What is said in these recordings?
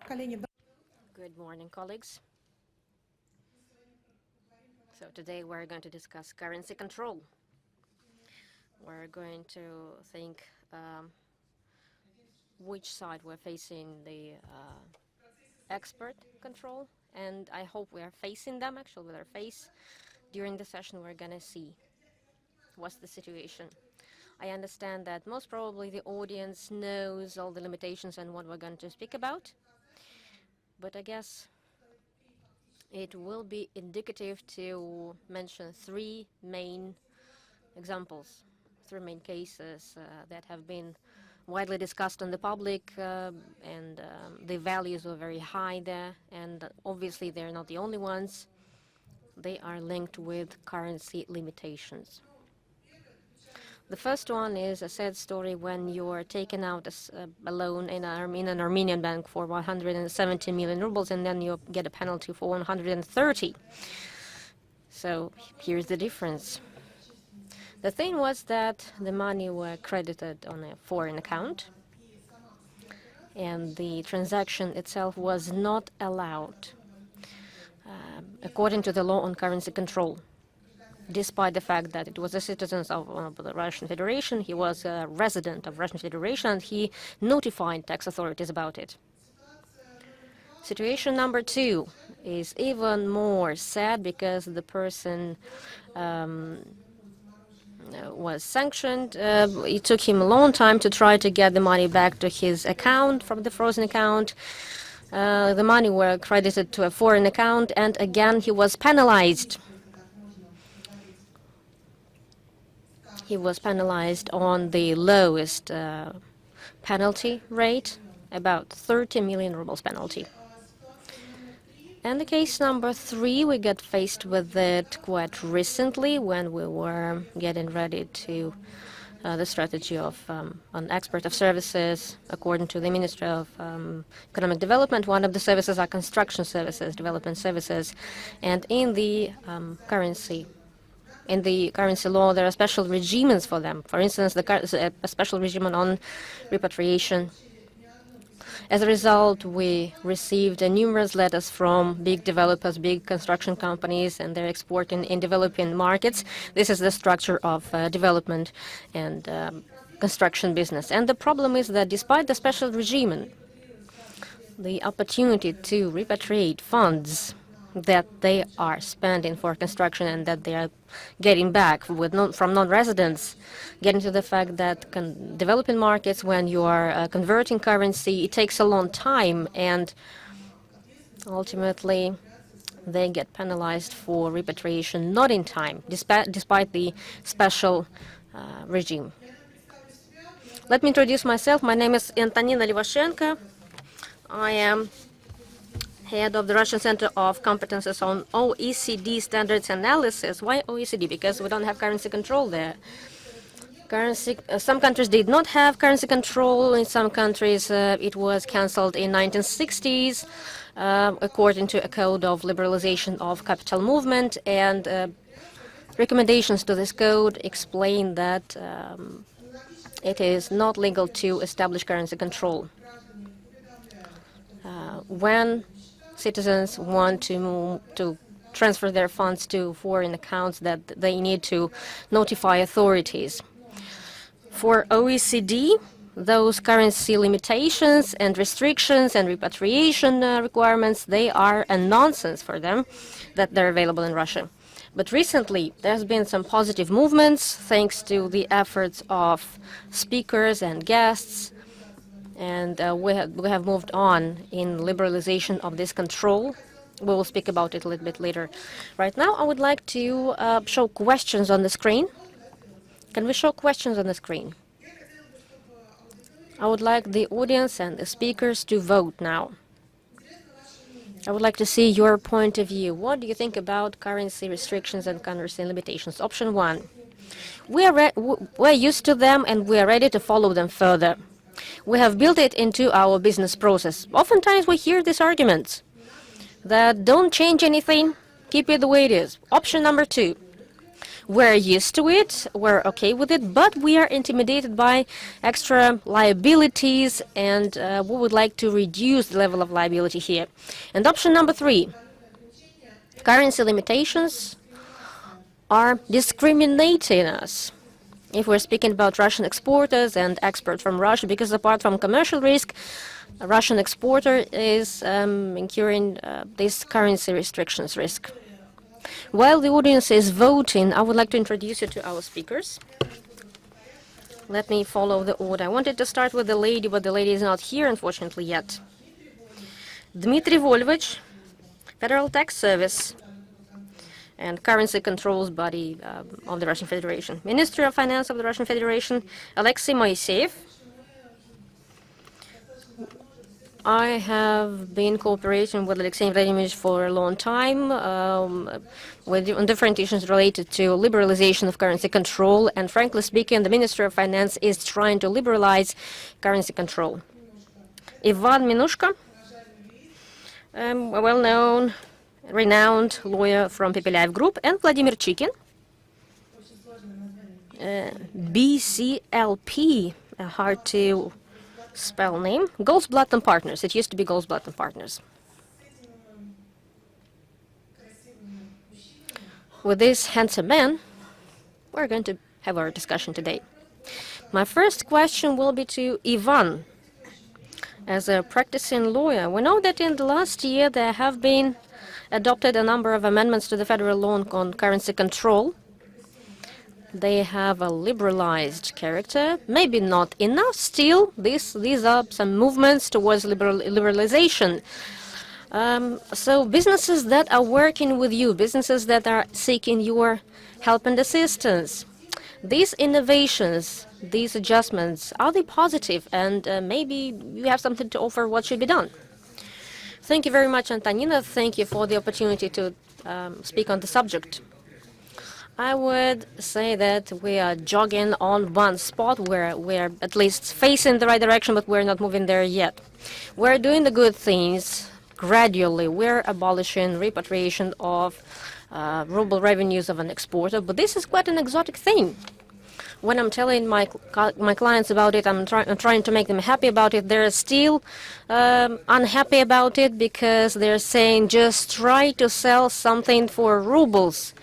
Good morning, colleagues. So today we're going to discuss currency control. We're going to think which side we're facing the export control, and I hope we are facing them actually with our face. During the session we're going to see what's the situation. I understand that most probably the audience knows all the limitations and what we're going to speak about, but I guess it will be indicative to mention three main examples, three main cases that have been widely discussed in the public, and the values were very high there, and obviously they're not the only ones. They are linked with currency limitations. The first one is a sad story when you're taking out a loan in an Armenian bank for 170 million rubles, and then you get a penalty for 130. So here's the difference. The thing was that the money were credited on a foreign account, and the transaction itself was not allowed according to the law on currency control. Despite the fact that it was a citizen of the Russian Federation, he was a resident of Russian Federation, and he notified tax authorities about it. Situation number two is even more sad because the person was sanctioned. It took him a long time to try to get the money back to his account from the frozen account. The money were credited to a foreign account, and again he was penalized. He was penalized on the lowest penalty rate, about 30 million rubles penalty. And the case number three, we got faced with it quite recently when we were getting ready to the strategy of on export of services. According to the Ministry of Economic Development, one of the services are construction services, development services, and in the currency law, there are special regimes for them. For instance, a special regime on repatriation. As a result, we received numerous letters from big developers, big construction companies, and they're exporting in developing markets. This is the structure of development and construction business. And the problem is that despite the special regime, the opportunity to repatriate funds that they are spending for construction and that they are getting back from non-residents, getting to the fact that developing markets, when you are converting currency, it takes a long time, and ultimately they get penalized for repatriation not in time, despite the special regime. Let me introduce myself. My name is Antonina Levashenko. I am head of the Russian Center of Competences on OECD Standards Analysis. Why OECD? Because we don't have currency control there. Some countries did not have currency control. In some countries, it was cancelled in 1960s, according to a code of liberalization of capital movement. And recommendations to this code explain that it is not legal to establish currency control. When citizens want to transfer their funds to foreign accounts, that they need to notify authorities. For OECD, those currency limitations and restrictions and repatriation requirements, they are a nonsense for them that they're available in Russia. But recently, there's been some positive movements thanks to the efforts of speakers and guests. And we have moved on in liberalization of this control. We will speak about it a little bit later. Right now, I would like to show questions on the screen. Can we show questions on the screen? I would like the audience and the speakers to vote now. I would like to see your point of view. What do you think about currency restrictions and currency limitations? Option one. We're used to them and we are ready to follow them further. We have built it into our business process. Oftentimes we hear these arguments that don't change anything, keep it the way it is. Option number two. We're used to it, we're okay with it, but we are intimidated by extra liabilities, and we would like to reduce the level of liability here. And option number 3, currency limitations are discriminating us. If we're speaking about Russian exporters and export from Russia, because apart from commercial risk, a Russian exporter is incurring this currency restrictions risk. While the audience is voting, I would like to introduce you to our speakers. Let me follow the order. I wanted to start with the lady, but the lady is not here, unfortunately, yet. Dmitry Volvich, Federal Tax Service and Currency Controls Body of the Russian Federation. Minister of Finance of the Russian Federation, Alexei Moiseev. I have been cooperating with Alexei Vladimirovich for a long time on different issues related to liberalization of currency control, and frankly speaking, the Minister of Finance is trying to liberalize currency control. Ivan Minushka, a well-known, renowned lawyer from Pepelaev Group, and Vladimir Chikin, BCLP, a hard to spell name, Goldblatt and Partners. It used to be Goldblatt and Partners. With this handsome man, we're going to have our discussion today. My first question will be to Ivan. As a practicing lawyer, we know that in the last year there have been adopted a number of amendments to the federal law on currency control. They have a liberalized character, maybe not enough still. These are some movements towards liberalization. So businesses that are working with you, businesses that are seeking your help and assistance, these innovations, these adjustments, are they positive? And maybe you have something to offer what should be done. Thank you very much, Antonina. Thank you for the opportunity to speak on the subject. I would say that we are jogging on one spot where we're at least facing the right direction, but we're not moving there yet. We're doing the good things gradually. We're abolishing repatriation of ruble revenues of an exporter, but this is quite an exotic thing. When I'm telling my clients about it, I'm trying to make them happy about it. They're still unhappy about it because they're saying just try to sell something for rubles.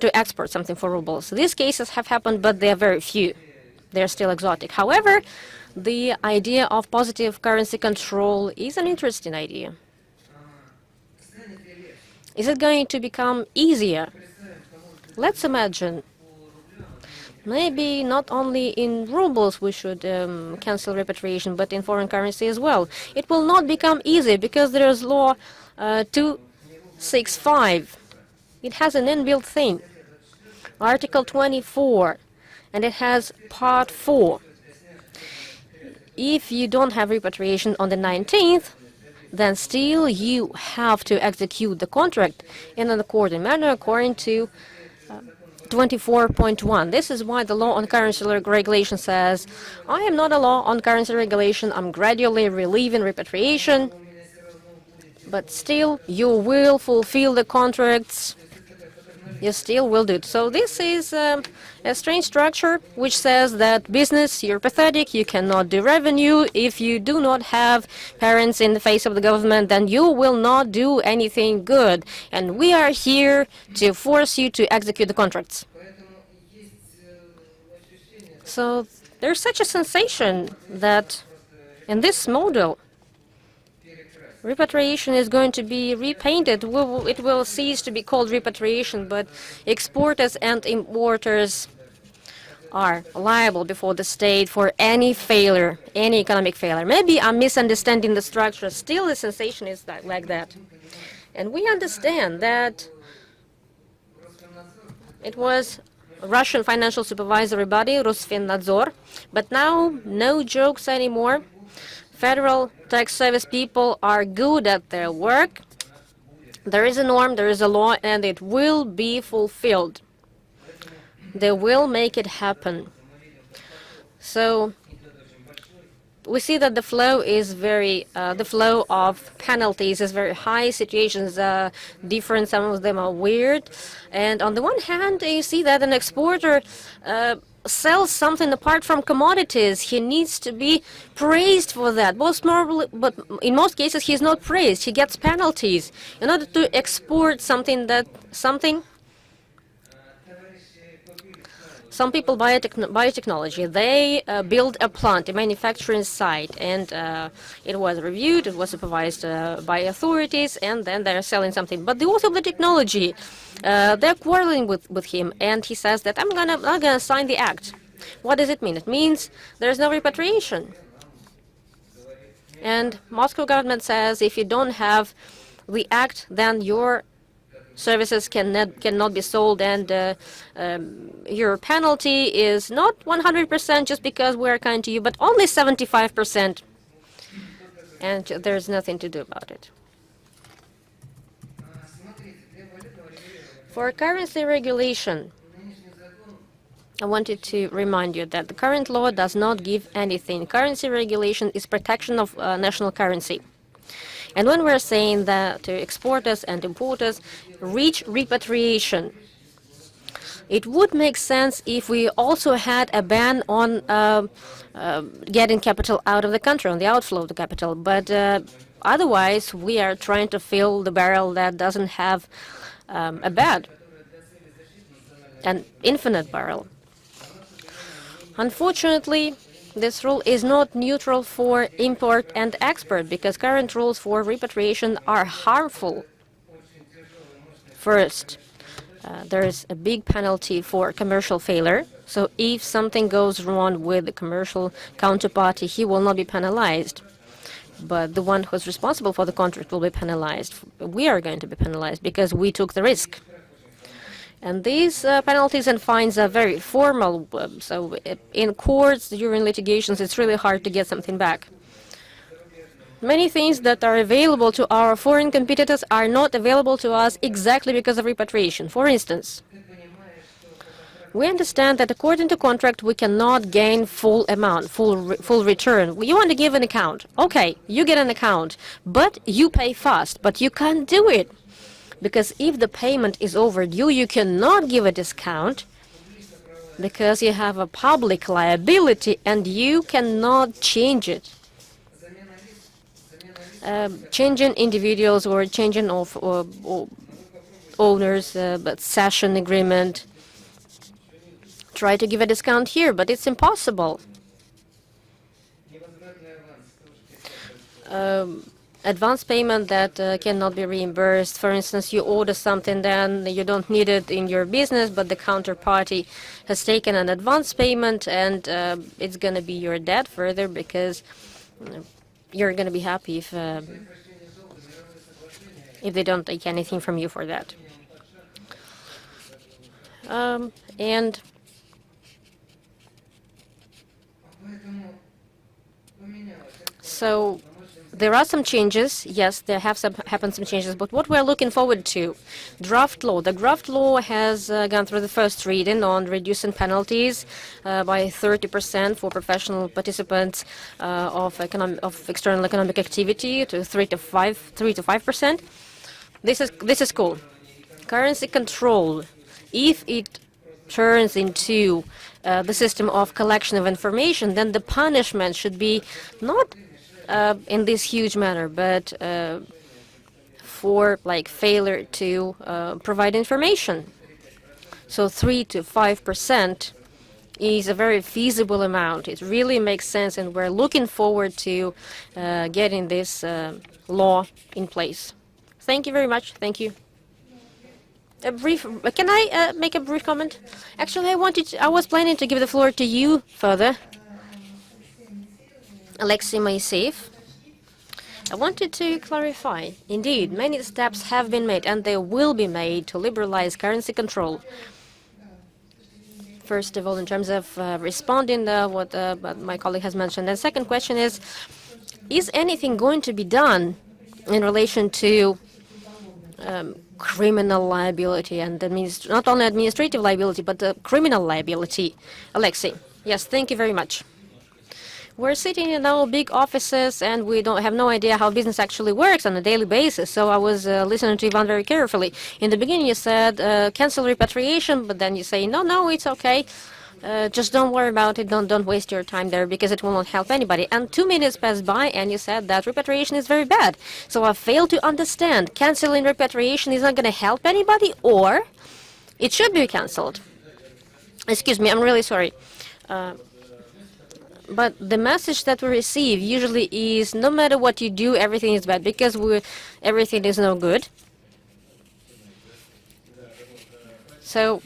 To export something for rubles. These cases have happened, but they are very few. They're still exotic. However, the idea of positive currency control is an interesting idea. Is it going to become easier? Let's imagine maybe not only in rubles we should cancel repatriation, but in foreign currency as well. It will not become easy because there is law 265. It has an inbuilt thing, Article 24, and it has Part 4. If you don't have repatriation on the 19th, then still you have to execute the contract in an according manner according to 24.1. This is why the law on currency regulation says, I am not a law on currency regulation, I'm gradually relieving repatriation, but still you will fulfill the contracts. You still will do it. So this is a strange structure which says that business, you're pathetic, you cannot do revenue. If you do not have parents in the face of the government, then you will not do anything good. And we are here to force you to execute the contracts. So there's such a sensation that in this model, repatriation is going to be repainted. It will cease to be called repatriation, but exporters and importers are liable before the state for any failure, any economic failure. Maybe I'm misunderstanding the structure. Still, the sensation is like that. And we understand that it was a Russian financial supervisory body, Rosfinnadzor, but now no jokes anymore. Federal tax service people are good at their work. There is a norm, there is a law, and it will be fulfilled. They will make it happen. So we see that the flow is the flow of penalties is very high. Situations are different. Some of them are weird. And on the one hand, you see that an exporter sells something apart from commodities. He needs to be praised for that. But in most cases, he is not praised. He gets penalties in order to export something. Some people buy biotechnology. They build a plant, a manufacturing site, and it was reviewed, it was supervised by authorities, and then they're selling something. But the author of the technology, they're quarreling with him, and he says that I'm not gonna sign the act. What does it mean? It means there's no repatriation. And Moscow government says if you don't have the act, then your services cannot be sold, and your penalty is not 100% just because we're kind to you, but only 75%, and there's nothing to do about it. For currency regulation, I wanted to remind you that the current law does not give anything. Currency regulation is protection of national currency. And when we're saying that to exporters and importers reach repatriation, it would make sense if we also had a ban on getting capital out of the country, on the outflow of the capital. But otherwise, we are trying to fill the barrel that doesn't have a bed, an infinite barrel. Unfortunately, this rule is not neutral for import and export, because current rules for repatriation are harmful. First, there is a big penalty for commercial failure. So if something goes wrong with the commercial counterparty, he will not be penalized. But the one who's responsible for the contract will be penalized. We are going to be penalized because we took the risk. And these penalties and fines are very formal, so in courts, during litigations, it's really hard to get something back. Many things that are available to our foreign competitors are not available to us exactly because of repatriation. For instance, we understand that according to contract, we cannot gain full amount, full return. You want to give an account. Okay, you get an account, but you pay fast, but you can't do it. Because if the payment is overdue, you cannot give a discount because you have a public liability and you cannot change it. Changing individuals or changing of owners, but cession agreement. Try to give a discount here, but it's impossible. Advance payment that cannot be reimbursed. For instance, you order something, then you don't need it in your business, but the counterparty has taken an advance payment, and it's going to be your debt further, because you're going to be happy if they don't take anything from you for that. And so there are some changes. Yes, there have happened some changes, but what we're looking forward to, draft law. The draft law has gone through the first reading on reducing penalties by 30% for professional participants of external economic activity to 3 to 5%. This is cool. Currency control, if it turns into the system of collection of information, then the punishment should be not in this huge manner, but for failure to provide information. So 3 to 5% is a very feasible amount. It really makes sense, and we're looking forward to getting this law in place. Thank you very much. Thank you. Can I make a brief comment? Actually, I was planning to give the floor to you further, Alexei Moiseev. I wanted to clarify. Indeed, many steps have been made, and they will be made to liberalize currency control. First of all, in terms of responding to what my colleague has mentioned. And second question is anything going to be done in relation to criminal liability, and that means not only administrative liability, but criminal liability? Alexei. Yes, thank you very much. we're sitting in our big offices and we don't have no idea how business actually works on a daily basis. So I was listening to Ivan very carefully. In the beginning you said cancel repatriation, but then you say no, it's okay. Just don't worry about it. Don't waste your time there because it will not help anybody. And 2 minutes passed by and you said that repatriation is very bad. So I failed to understand. Canceling repatriation is not going to help anybody, or it should be cancelled. Excuse me, I'm really sorry. But the message that we receive usually is no matter what you do, everything is bad because everything is no good. So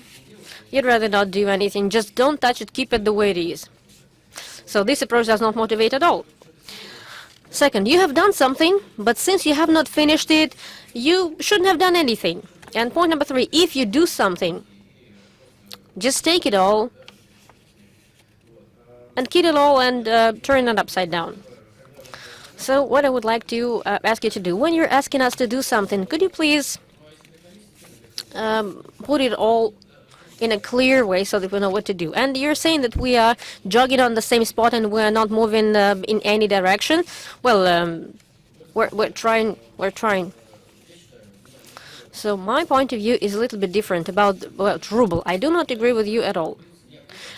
you'd rather not do anything. Just don't touch it. Keep it the way it is. So this approach does not motivate at all. Second, you have done something, but since you have not finished it, you shouldn't have done anything. And point number 3, if you do something, just take it all and keep it all and turn it upside down. So what I would like to ask you to do, when you're asking us to do something, could you please put it all in a clear way so that we know what to do? And you're saying that we are jogging on the same spot and we're not moving in any direction. Well, we're trying. So my point of view is a little bit different about ruble. I do not agree with you at all.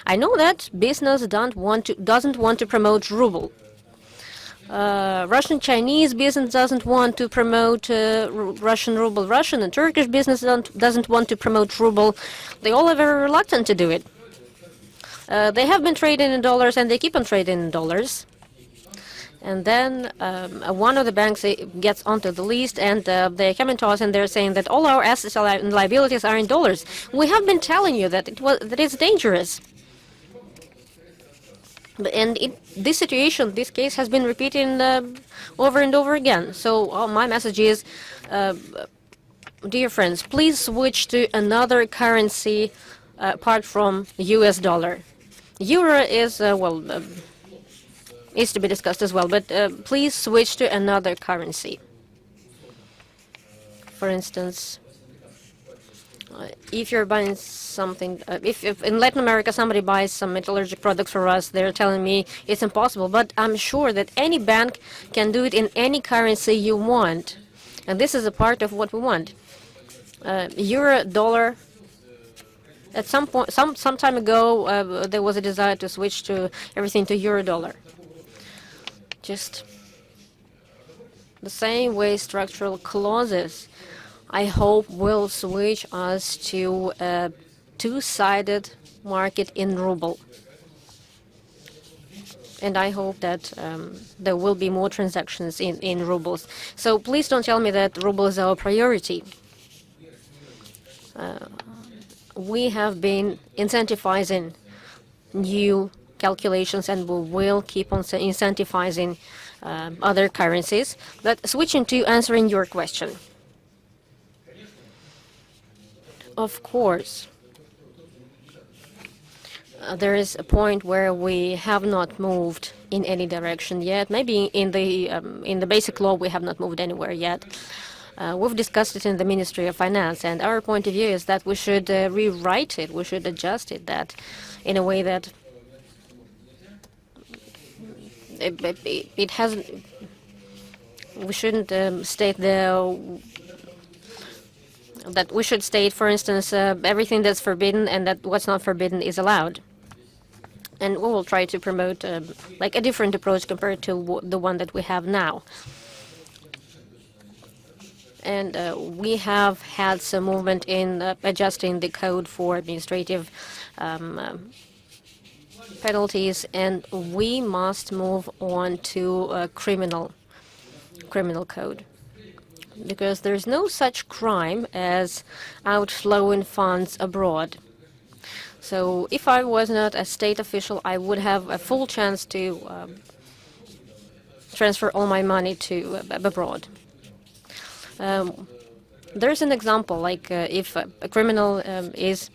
I know that business doesn't want to promote ruble. Russian Chinese business doesn't want to promote Russian ruble. Russian and Turkish business doesn't want to promote ruble. They all are very reluctant to do it. They have been trading in dollars and they keep on trading in dollars. And then one of the banks gets onto the list and they come to us and they're saying that all our assets and liabilities are in dollars. We have been telling you that it's dangerous. And this situation, this case has been repeating over and over again. So my message is, dear friends, please switch to another currency apart from US dollar. Euro is, is to be discussed as well, but please switch to another currency. For instance, if you're buying something, if in Latin America somebody buys some metallurgic products for us, they're telling me it's impossible, but I'm sure that any bank can do it in any currency you want. And this is a part of what we want. Euro, dollar. At some point, some time ago, there was a desire to switch to everything to euro dollar. Just the same way structural clauses, I hope, will switch us to a two-sided market in ruble. And I hope that there will be more transactions in rubles. So please don't tell me that ruble is our priority. We have been incentivizing new calculations and we will keep on incentivizing other currencies. But switching to answering your question. Of course, there is a point where we have not moved in any direction yet. Maybe in the basic law we have not moved anywhere yet. We've discussed it in the Ministry of Finance, and our point of view is that we should rewrite it, we should adjust it that in a way that it hasn't. We shouldn't state that we should state, for instance, everything that's forbidden and that what's not forbidden is allowed. And we will try to promote like a different approach compared to the one that we have now. And we have had some movement in adjusting the code for administrative penalties, and we must move on to criminal code. Because there's no such crime as outflowing funds abroad. So if I was not a state official, I would have a full chance to transfer all my money to abroad. There's an example, like if a criminal is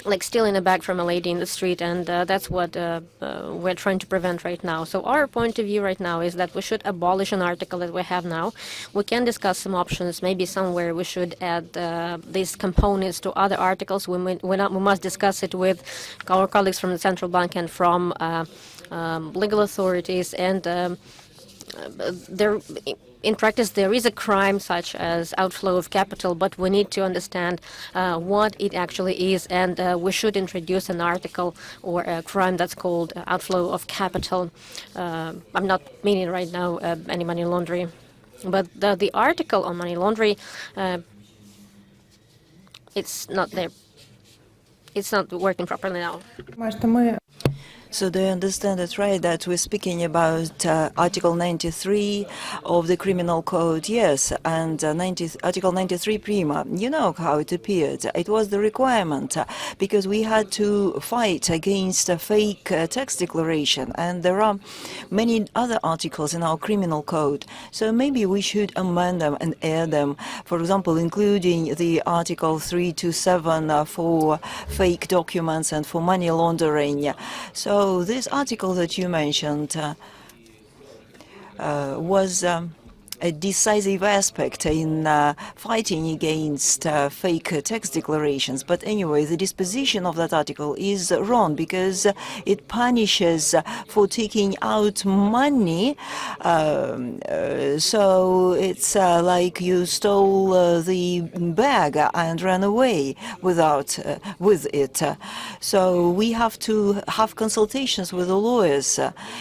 like stealing a bag from a lady in the street, and that's what we're trying to prevent right now. So our point of view right now is that we should abolish an article that we have now. We can discuss some options. Maybe somewhere we should add these components to other articles. We must discuss it with our colleagues from the central bank and from legal authorities, and there, in practice, there is a crime such as outflow of capital, but we need to understand what it actually is, and we should introduce an article or a crime that's called outflow of capital. I'm not meaning right now any money laundering, but the article on money laundering, it's not there. It's not working properly now. So do you understand it right, that we're speaking about Article 93 of the Criminal Code? Yes, and Article 93 Prima. You know how it appeared. It was the requirement because we had to fight against a fake tax declaration, and there are many other articles in our Criminal Code. So maybe we should amend them and add them, for example, including the Article 327 for fake documents and for money laundering. So this article that you mentioned was a decisive aspect in fighting against fake tax declarations. But anyway, the disposition of that article is wrong because it punishes for taking out money. So it's like you stole the bag and ran away with it. So we have to have consultations with the lawyers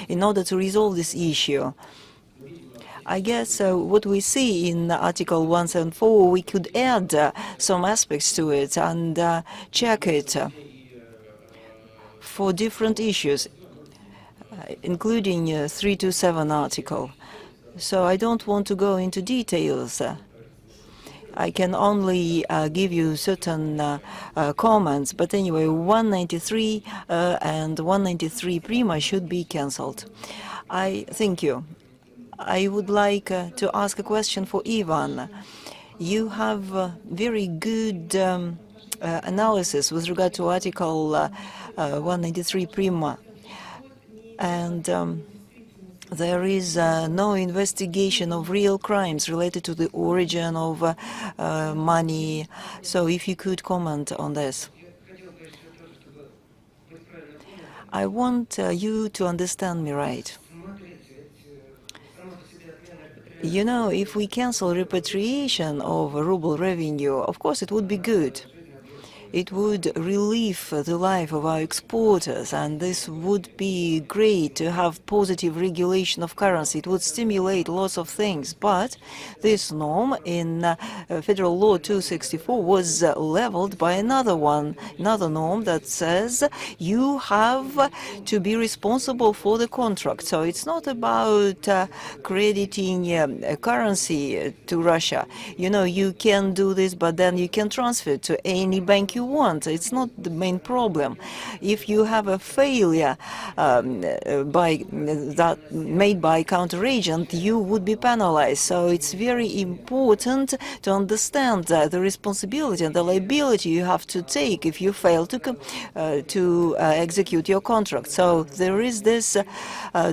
in order to resolve this issue. I guess what we see in Article 174, we could add some aspects to it and check it for different issues, including 327 article. So I don't want to go into details. I can only give you certain comments, but anyway, 193 and 193 Prima should be cancelled. I thank you. I would like to ask a question for Ivan. You have very good analysis with regard to Article 193 Prima, and there is no investigation of real crimes related to the origin of money. So if you could comment on this. I want you to understand me right. You know, if we cancel repatriation of ruble revenue, of course it would be good. It would relieve the life of our exporters, and this would be great to have positive regulation of currency. It would stimulate lots of things, but this norm in Federal Law 264 was leveled by another norm that says you have to be responsible for the contract. So it's not about crediting a currency to Russia. You know, you can do this, but then you can transfer it to any bank you want. It's not the main problem. If you have a failure made by counteragent, you would be penalized. So it's very important to understand the responsibility and the liability you have to take if you fail to execute your contract. So there is this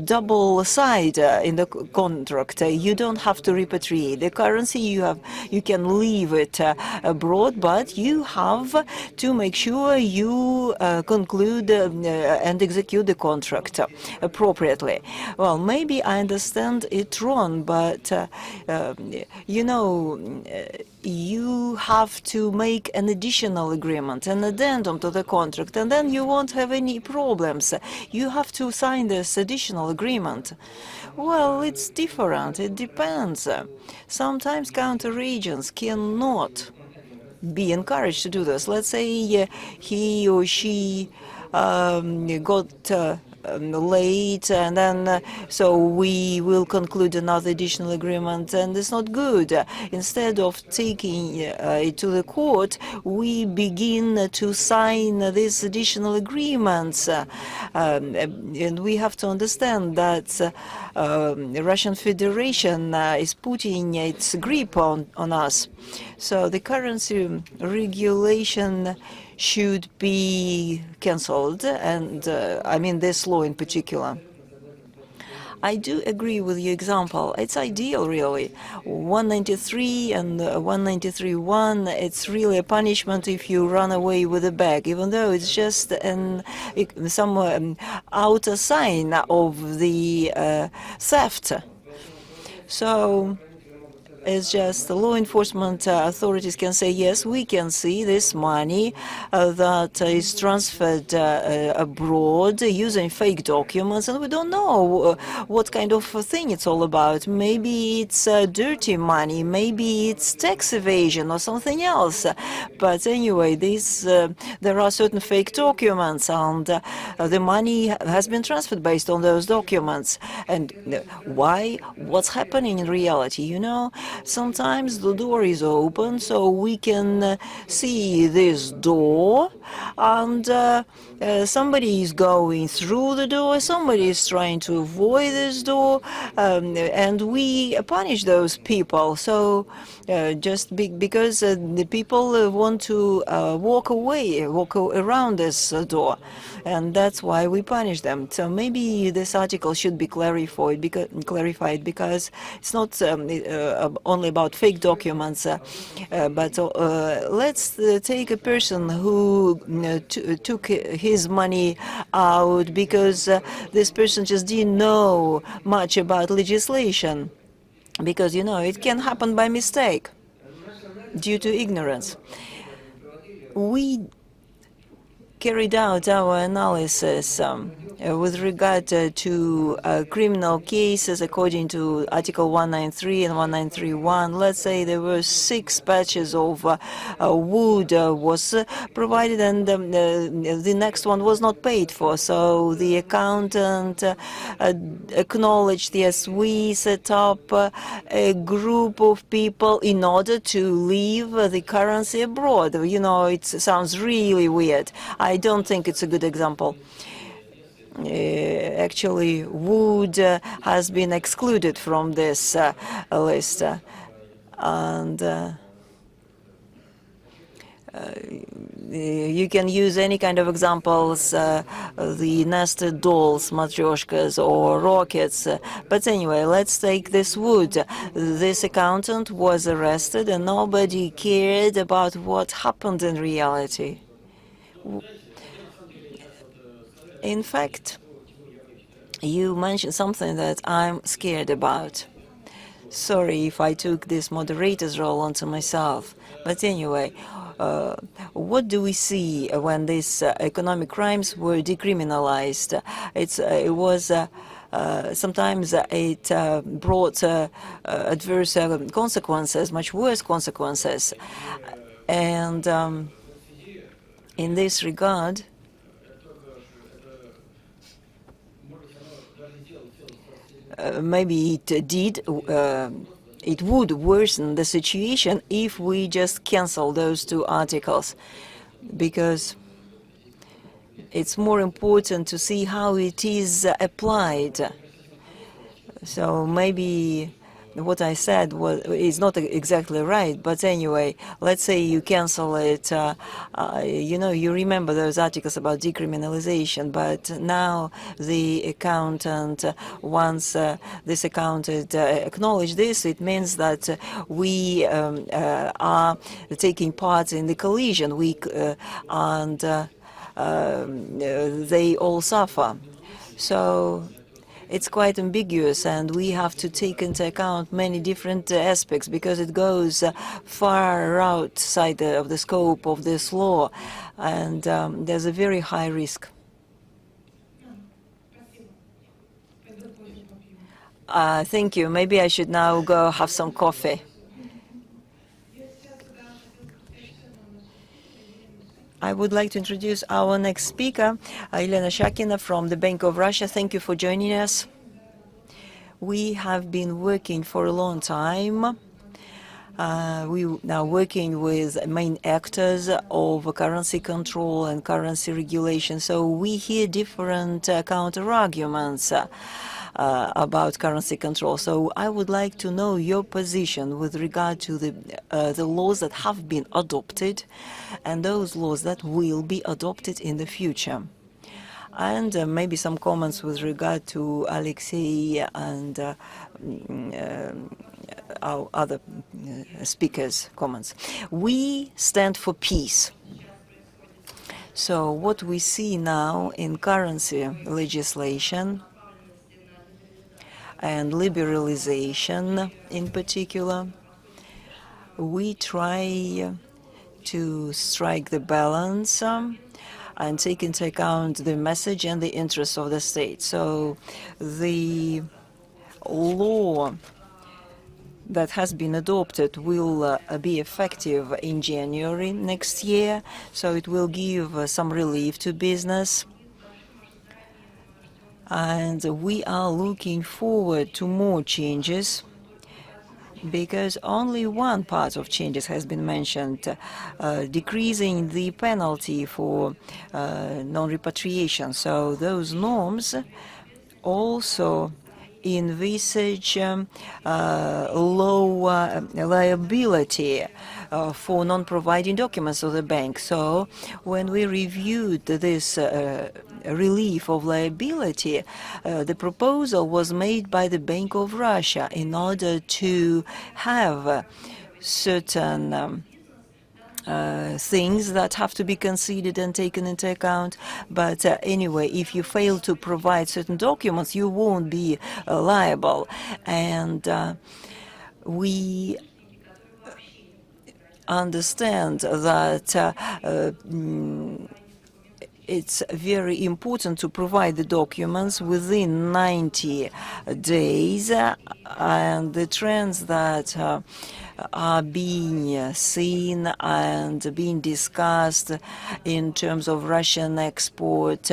double side in the contract. You don't have to repatriate the currency. You can leave it abroad, but you have to make sure you conclude and execute the contract appropriately. Well, maybe I understand it wrong, but you know, you have to make an additional agreement, an addendum to the contract, and then you won't have any problems. You have to sign this additional agreement. Well, it's different. It depends. Sometimes counteragents cannot be encouraged to do this. Let's say he or she got late, and then so we will conclude another additional agreement, and it's not good. Instead of taking it to the court, we begin to sign these additional agreements, and we have to understand that the Russian Federation is putting its grip on us. So the currency regulation should be cancelled, and I mean this law in particular. I do agree with your example. It's ideal, really. 193 and 193.1, it's really a punishment if you run away with a bag, even though it's just some outer sign of the theft. So it's just the law enforcement authorities can say, yes, we can see this money that is transferred abroad using fake documents, and we don't know what kind of thing it's all about. Maybe it's dirty money, maybe it's tax evasion or something else. But anyway, there are certain fake documents, and the money has been transferred based on those documents. And why? What's happening in reality, you know? Sometimes the door is open, so we can see this door, and somebody is going through the door, somebody is trying to avoid this door, and we punish those people. So just because the people want to walk around this door, and that's why we punish them. So maybe this article should be clarified because it's not only about fake documents, but let's take a person who took his money out because this person just didn't know much about legislation, because, you know, it can happen by mistake due to ignorance. We carried out our analysis with regard to criminal cases according to Article 193 and 193.1. Let's say there were 6 batches of wood was provided, and the next one was not paid for. So the accountant acknowledged, yes, we set up a group of people in order to leave the currency abroad. You know, it sounds really weird. I don't think it's a good example. Actually, wood has been excluded from this list. And you can use any kind of examples, the nested dolls, matryoshkas, or rockets. But anyway, let's take this wood. This accountant was arrested, and nobody cared about what happened in reality. In fact, you mentioned something that I'm scared about. Sorry if I took this moderator's role onto myself. But anyway, what do we see when these economic crimes were decriminalized? It was sometimes it brought adverse consequences, much worse consequences. And in this regard, maybe it would worsen the situation if we just cancel those 2 articles, because it's more important to see how it is applied. So maybe what I said is not exactly right, but anyway, let's say you cancel it. You know, you remember those articles about decriminalization, but now the accountant, once this accountant acknowledged this, it means that we are taking part in the collision, and they all suffer. So it's quite ambiguous, and we have to take into account many different aspects, because it goes far outside of the scope of this law, and there's a very high risk. Thank you. Maybe I should now go have some coffee. I would like to introduce our next speaker, Elena Shakina from the Bank of Russia. Thank you for joining us. We have been working for a long time. We now working with main actors of currency control and currency regulation. So we hear different counter arguments. about currency control. So I would like to know your position with regard to the laws that have been adopted and those laws that will be adopted in the future. And maybe some comments with regard to Alexei and our other speakers' comments. We stand for peace. So what we see now in currency legislation and liberalization in particular, we try to strike the balance and take into account the message and the interests of the state. So the law that has been adopted will be effective in January next year, so it will give some relief to business. And we are looking forward to more changes, because only one part of changes has been mentioned, decreasing the penalty for non-repatriation. So those norms also envisage low liability for non-providing documents of the bank. So when we reviewed this relief of liability, the proposal was made by the Bank of Russia in order to have certain things that have to be considered and taken into account. But anyway, if you fail to provide certain documents, you won't be liable. And we understand that it's very important to provide the documents within 90 days, and the trends that are being seen and being discussed in terms of Russian export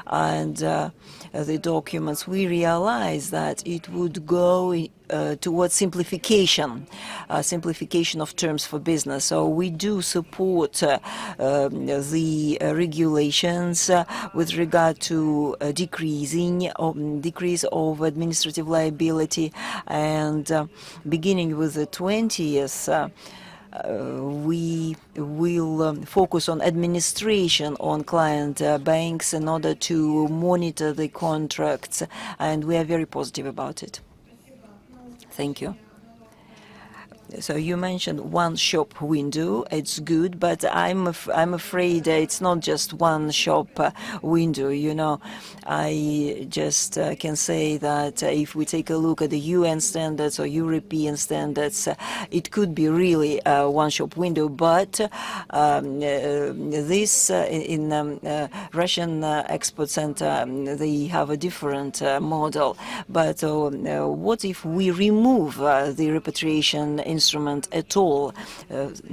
and the documents, we realize that it would go towards simplification of terms for business. So we do support the regulations with regard to decrease of administrative liability, and beginning with the 20th, we will focus on administration on client banks in order to monitor the contracts, and we are very positive about it. Thank you. So you mentioned one-shop window. It's good, but I'm afraid it's not just one-shop window. You know, I just can say that if we take a look at the UN standards or European standards, it could be really a one-shop window. But this in Russian Export Center, they have a different model. But what if we remove the repatriation instrument at all,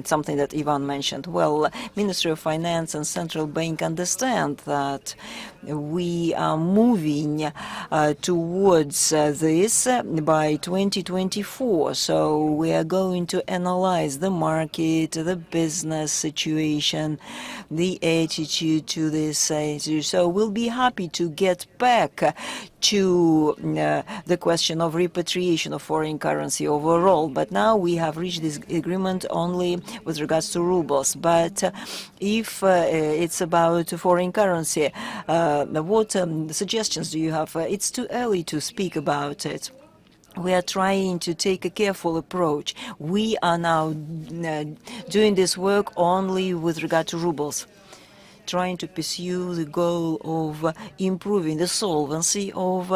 something that Ivan mentioned? Well, Ministry of Finance and Central Bank understand that we are moving towards this by 2024. So we are going to analyze the market, the business situation, the attitude to this issue. So we'll be happy to get back to the question of repatriation of foreign currency overall. But now we have reached this agreement only with regards to rubles. But if it's about foreign currency, what suggestions do you have? It's too early to speak about it. We are trying to take a careful approach. We are now doing this work only with regard to rubles, trying to pursue the goal of improving the solvency of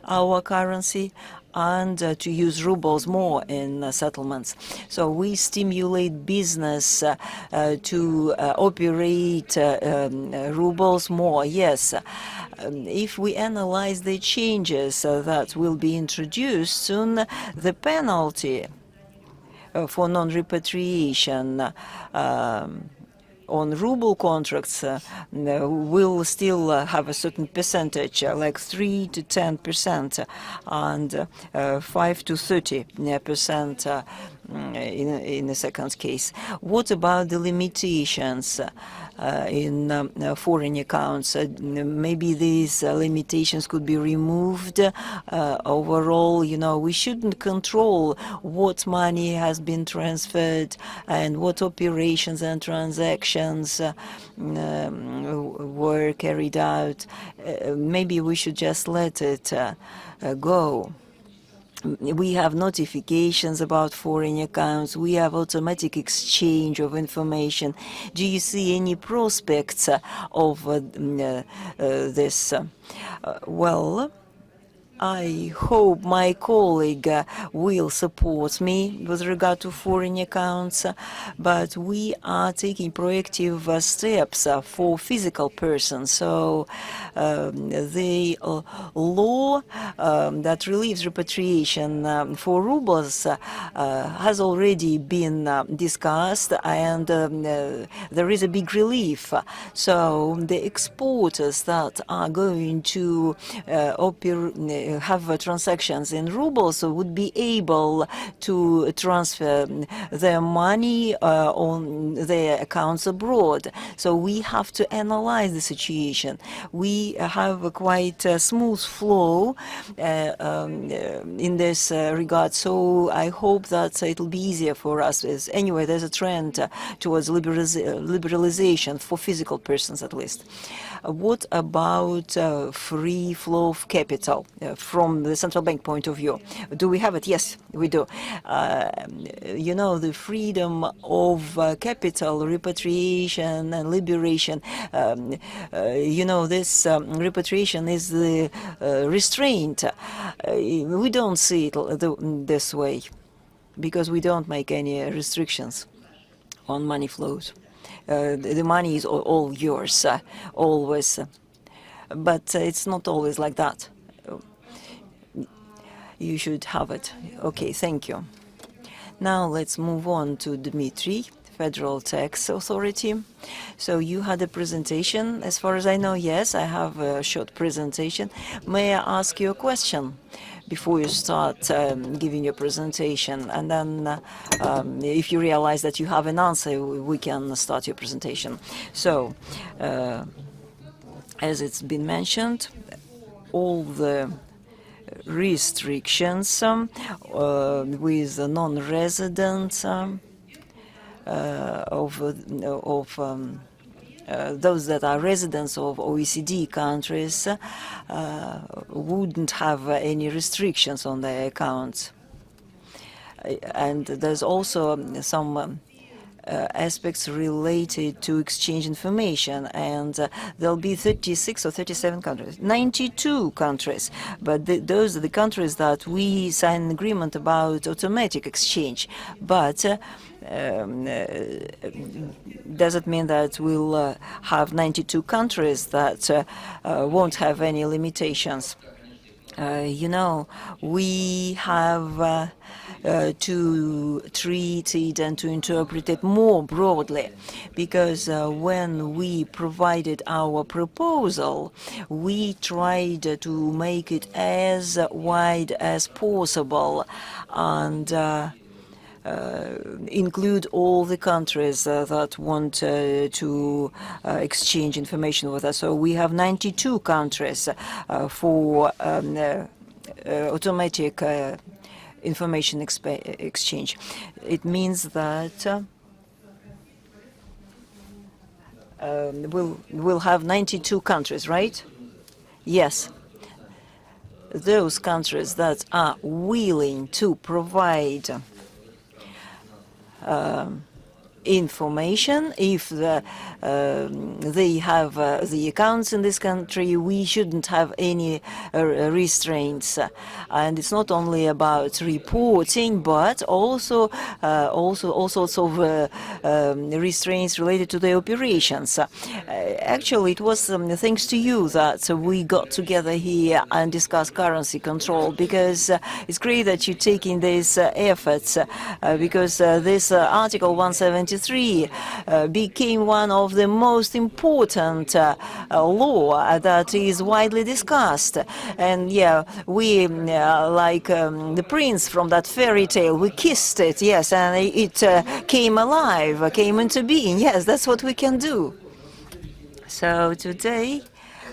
our currency and to use rubles more in settlements. So we stimulate business to operate rubles more, yes. If we analyze the changes that will be introduced soon, the penalty for non-repatriation on ruble contracts will still have a certain percentage, like 3 to 10%, and 5 to 30% in the second case. What about the limitations in foreign accounts? Maybe these limitations could be removed. Overall, we shouldn't control what money has been transferred and what operations and transactions were carried out. Maybe we should just let it go. We have notifications about foreign accounts. We have automatic exchange of information. Do you see any prospects of this? Well, I hope my colleague will support me with regard to foreign accounts, but we are taking proactive steps for physical persons. So the law that relieves repatriation for rubles has already been discussed, and there is a big relief. So the exporters that are going to have transactions in rubles would be able to transfer their money on their accounts abroad. So we have to analyze the situation. We have a quite smooth flow in this regard. So I hope that it will be easier for us. Anyway, there's a trend towards liberalization for physical persons, at least. What about free flow of capital from the central bank point of view? Do we have it? Yes, we do. The freedom of capital repatriation and liberation, this repatriation is the restraint. We don't see it this way because we don't make any restrictions on money flows. The money is all yours, always. But it's not always like that. You should have it. Okay, thank you. Now let's move on to Dmitry, Federal Tax Authority. So you had a presentation, as far as I know. Yes, I have a short presentation. May I ask you a question before you start giving your presentation? And then if you realize that you have an answer, we can start your presentation. So, as it's been mentioned, all the restrictions with non-residents those that are residents of OECD countries wouldn't have any restrictions on their accounts. And there's also some aspects related to exchange information, and there'll be 36 or 37 countries, 92 countries, but those are the countries that we sign an agreement about automatic exchange. But does it mean that we'll have 92 countries that won't have any limitations? We have to treat it and to interpret it more broadly, because when we provided our proposal, we tried to make it as wide as possible and include all the countries that want to exchange information with us. So we have 92 countries for automatic information exchange. It means that we'll have 92 countries, right? Yes. Those countries that are willing to provide information, if they have the accounts in this country, we shouldn't have any restraints. And it's not only about reporting, but also all sorts of restraints related to the operations. Actually, it was thanks to you that we got together here and discussed currency control, because it's great that you're taking these efforts, because this Article 177 1973 became one of the most important law that is widely discussed. And yeah, we, like the prince from that fairy tale, we kissed it, yes, and it came alive, came into being. Yes, that's what we can do. So today,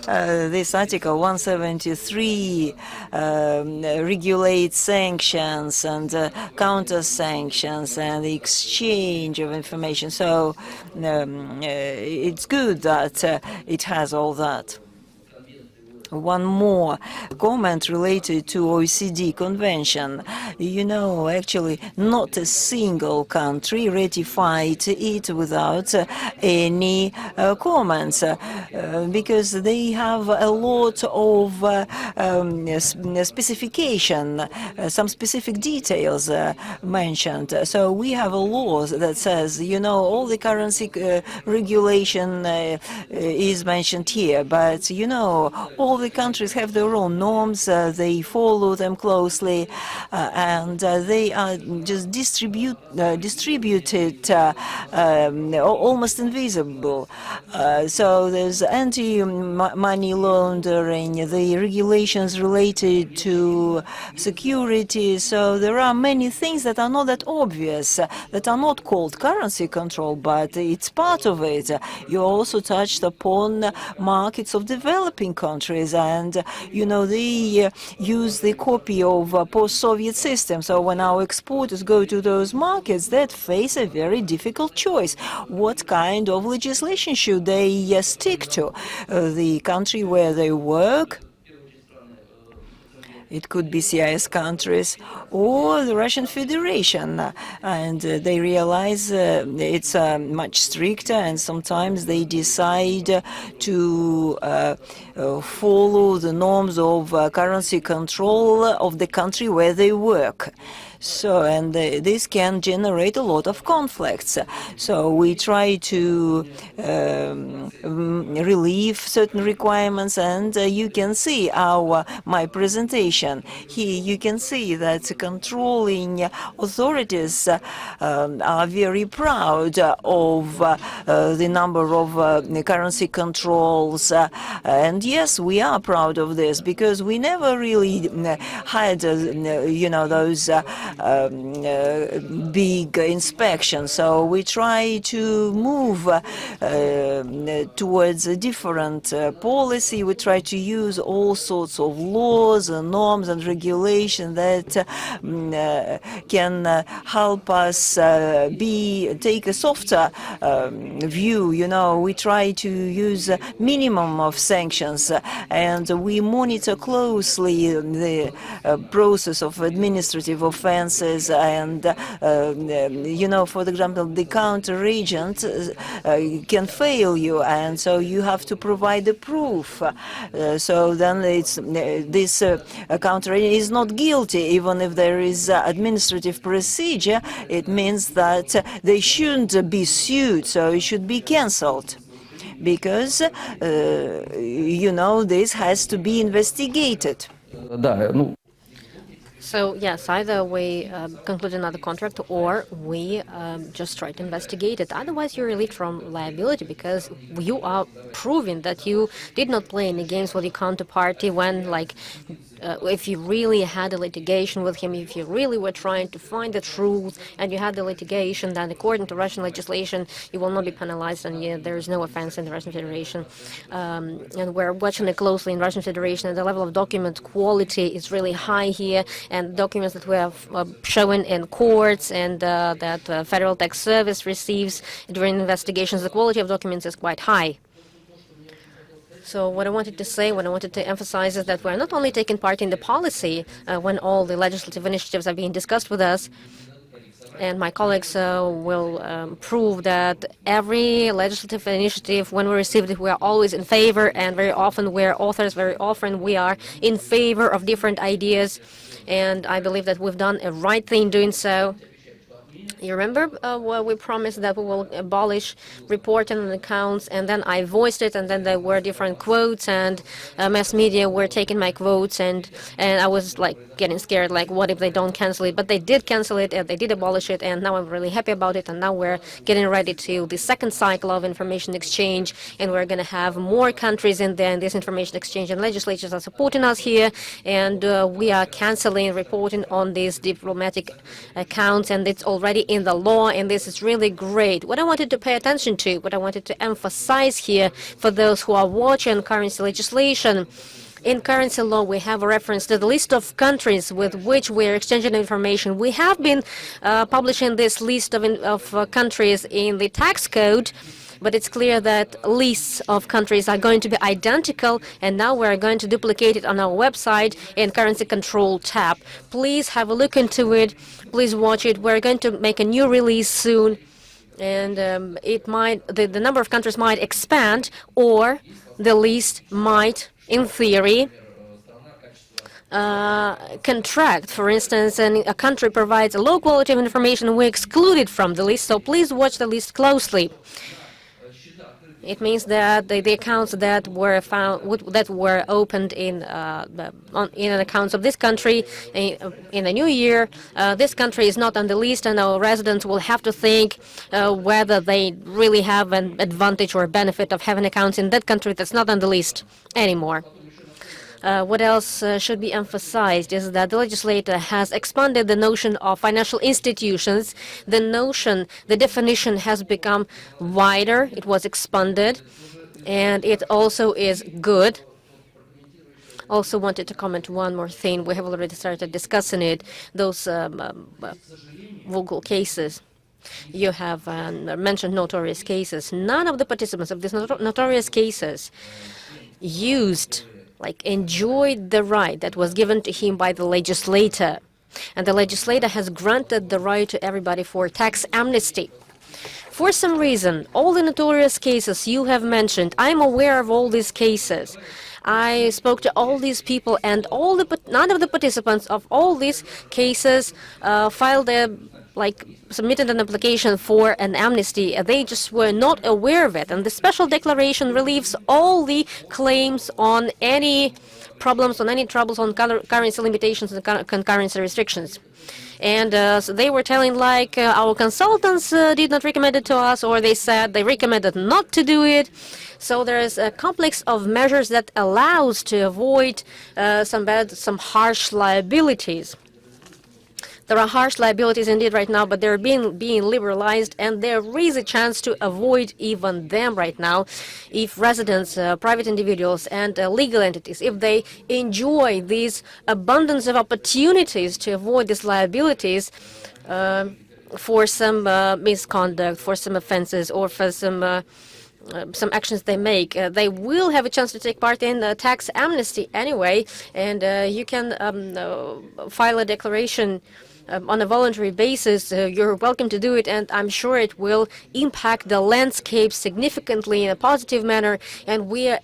this Article 173 regulates sanctions and counter-sanctions and the exchange of information. So it's good that it has all that. One more comment related to OECD convention. You know, actually, not a single country ratified it without any comments, because they have a lot of specification, some specific details mentioned. So we have a law that says, you know, all the currency regulation is mentioned here, but, you know, all the countries have their own norms, they follow them closely, and they are just distributed almost invisible. So there's anti-money laundering, the regulations related to security. So there are many things that are not that obvious, that are not called currency control, but it's part of it. You also touched upon markets of developing countries, and you know, they use the copy of post-Soviet system. So when our exporters go to those markets, they face a very difficult choice. What kind of legislation should they stick to? The country where they work? It could be CIS countries or the Russian Federation, and they realize it's much stricter, and sometimes they decide to follow the norms of currency control of the country where they work. So, and this can generate a lot of conflicts. So we try to relieve certain requirements, and you can see my presentation. Here you can see that controlling authorities are very proud of the number of currency controls. And yes, we are proud of this, because we never really had, you know, those big inspections. So we try to move towards a different policy. We try to use all sorts of laws and norms and regulation that can help us take a softer view. You know, we try to use a minimum of sanctions, and we monitor closely the process of administrative offenses. And you know, for example, the counter agent can fail you, and so you have to provide the proof. So then it's this counter agent is not guilty, even if there is administrative procedure. It means that they shouldn't be sued, so it should be cancelled, because you know, this has to be investigated. So yes, either we conclude another contract, or we just try to investigate it. Otherwise, you're relieved from liability, because you are proving that you did not play any games with your counterparty when, like, if you really had a litigation with him, if you really were trying to find the truth and you had the litigation, then according to Russian legislation, you will not be penalized, and there is no offense in the Russian Federation. And we're watching it closely in Russian Federation, and the level of document quality is really high here, and documents that we have shown in courts and that Federal Tax Service receives during investigations, the quality of documents is quite high. So what I wanted to say, what I wanted to emphasize is that we're not only taking part in the policy when all the legislative initiatives are being discussed with us, and my colleagues will prove that every legislative initiative, when we receive it, we are always in favor, and very often we're authors, very often we are in favor of different ideas, and I believe that we've done a right thing doing so. You remember well, we promised that we will abolish reporting on accounts, and then I voiced it, and then there were different quotes, and mass media were taking my quotes, and I was like getting scared, like what if they don't cancel it? But they did cancel it, and they did abolish it, and now I'm really happy about it, and now we're getting ready to the second cycle of information exchange, and we're going to have more countries in there in this information exchange, and legislatures are supporting us here, and we are canceling reporting on these diplomatic accounts, and it's already in the law, and this is really great. What I wanted to pay attention to, what I wanted to emphasize here for those who are watching currency legislation, in currency law, we have a reference to the list of countries with which we are exchanging information. We have been publishing this list of countries in the tax code, but it's clear that lists of countries are going to be identical, and now we're going to duplicate it on our website in currency control tab. Please have a look into it. Please watch it. We're going to make a new release soon, and the number of countries might expand, or the list might, in theory, contract. For instance, a country provides a low quality of information, we exclude it from the list, so please watch the list closely. It means that the accounts that were opened in an accounts of this country in the new year, this country is not on the list, and our residents will have to think whether they really have an advantage or benefit of having accounts in that country that's not on the list anymore. What else should be emphasized is that the legislator has expanded the notion of financial institutions. The definition has become wider. It was expanded, and it also is good. Also wanted to comment one more thing. We have already started discussing it. Those vocal cases. You have mentioned notorious cases. None of the participants of these notorious cases enjoyed the right that was given to him by the legislator. And the legislator has granted the right to everybody for tax amnesty. For some reason, all the notorious cases you have mentioned, I'm aware of all these cases. I spoke to all these people, and none of the participants of all these cases submitted an application for an amnesty. They just were not aware of it. And the special declaration relieves all the claims on any problems, on any troubles on currency limitations and currency restrictions. And so they were telling, our consultants did not recommend it to us, or they said they recommended not to do it. So there is a complex of measures that allows to avoid some harsh liabilities. There are harsh liabilities indeed right now, but they're being liberalized, and there is a chance to avoid even them right now if residents, private individuals, and legal entities, if they enjoy this abundance of opportunities to avoid these liabilities for some misconduct, for some offenses, or for some actions they make. They will have a chance to take part in tax amnesty anyway, and you can file a declaration on a voluntary basis. You're welcome to do it, and I'm sure it will impact the landscape significantly in a positive manner. And we're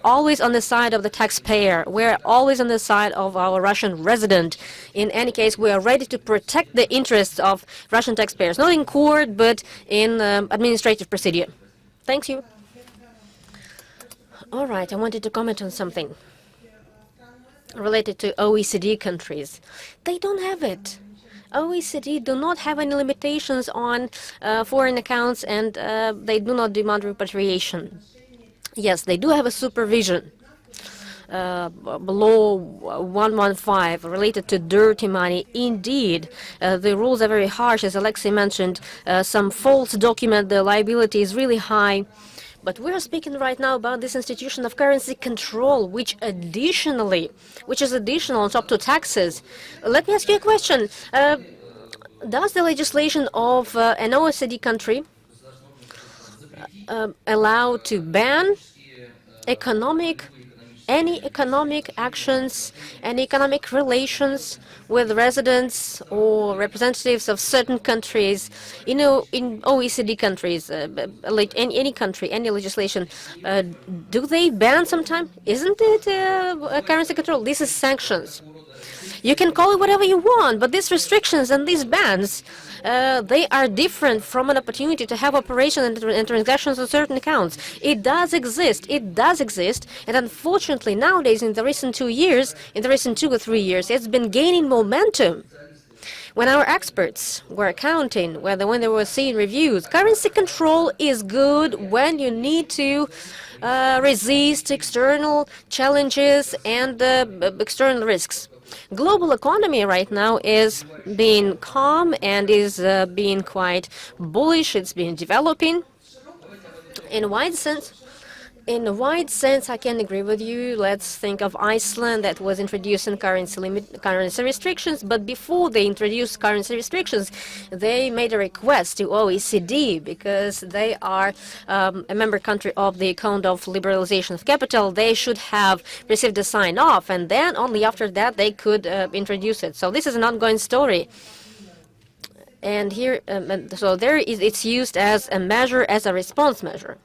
always on the side of the taxpayer. We're always on the side of our Russian resident. In any case, we are ready to protect the interests of Russian taxpayers, not in court, but in administrative procedure. Thank you. All right, I wanted to comment on something related to OECD countries. They don't have it. OECD do not have any limitations on foreign accounts, and they do not demand repatriation. Yes, they do have a supervision. Law 115 related to dirty money. Indeed, the rules are very harsh. As Alexei mentioned, some false document, the liability is really high. But we're speaking right now about this institution of currency control, which is additional on top to taxes. Let me ask you a question. Does the legislation of an OECD country allow to ban any economic actions, any economic relations with residents or representatives of certain countries, in OECD countries, any country, any legislation? Do they ban sometimes? Isn't it a currency control? This is sanctions. You can call it whatever you want, but these restrictions and these bans, they are different from an opportunity to have operations and transactions on certain accounts. It does exist. It does exist. And unfortunately, nowadays, in the recent 2 years, in the recent 2 or 3 years, it's been gaining momentum. When our experts were counting, when they were seeing reviews, currency control is good when you need to resist external challenges and external risks. Global economy right now is being calm and is being quite bullish. It's been developing in a wide sense. In a wide sense, I can agree with you. Let's think of Iceland that was introducing currency restrictions. But before they introduced currency restrictions, they made a request to OECD because they are a member country of the Code of Liberalization of Capital. They should have received a sign-off, and then only after that they could introduce it. So this is an ongoing story. And here, so there is, it's used as a measure, as a response measure.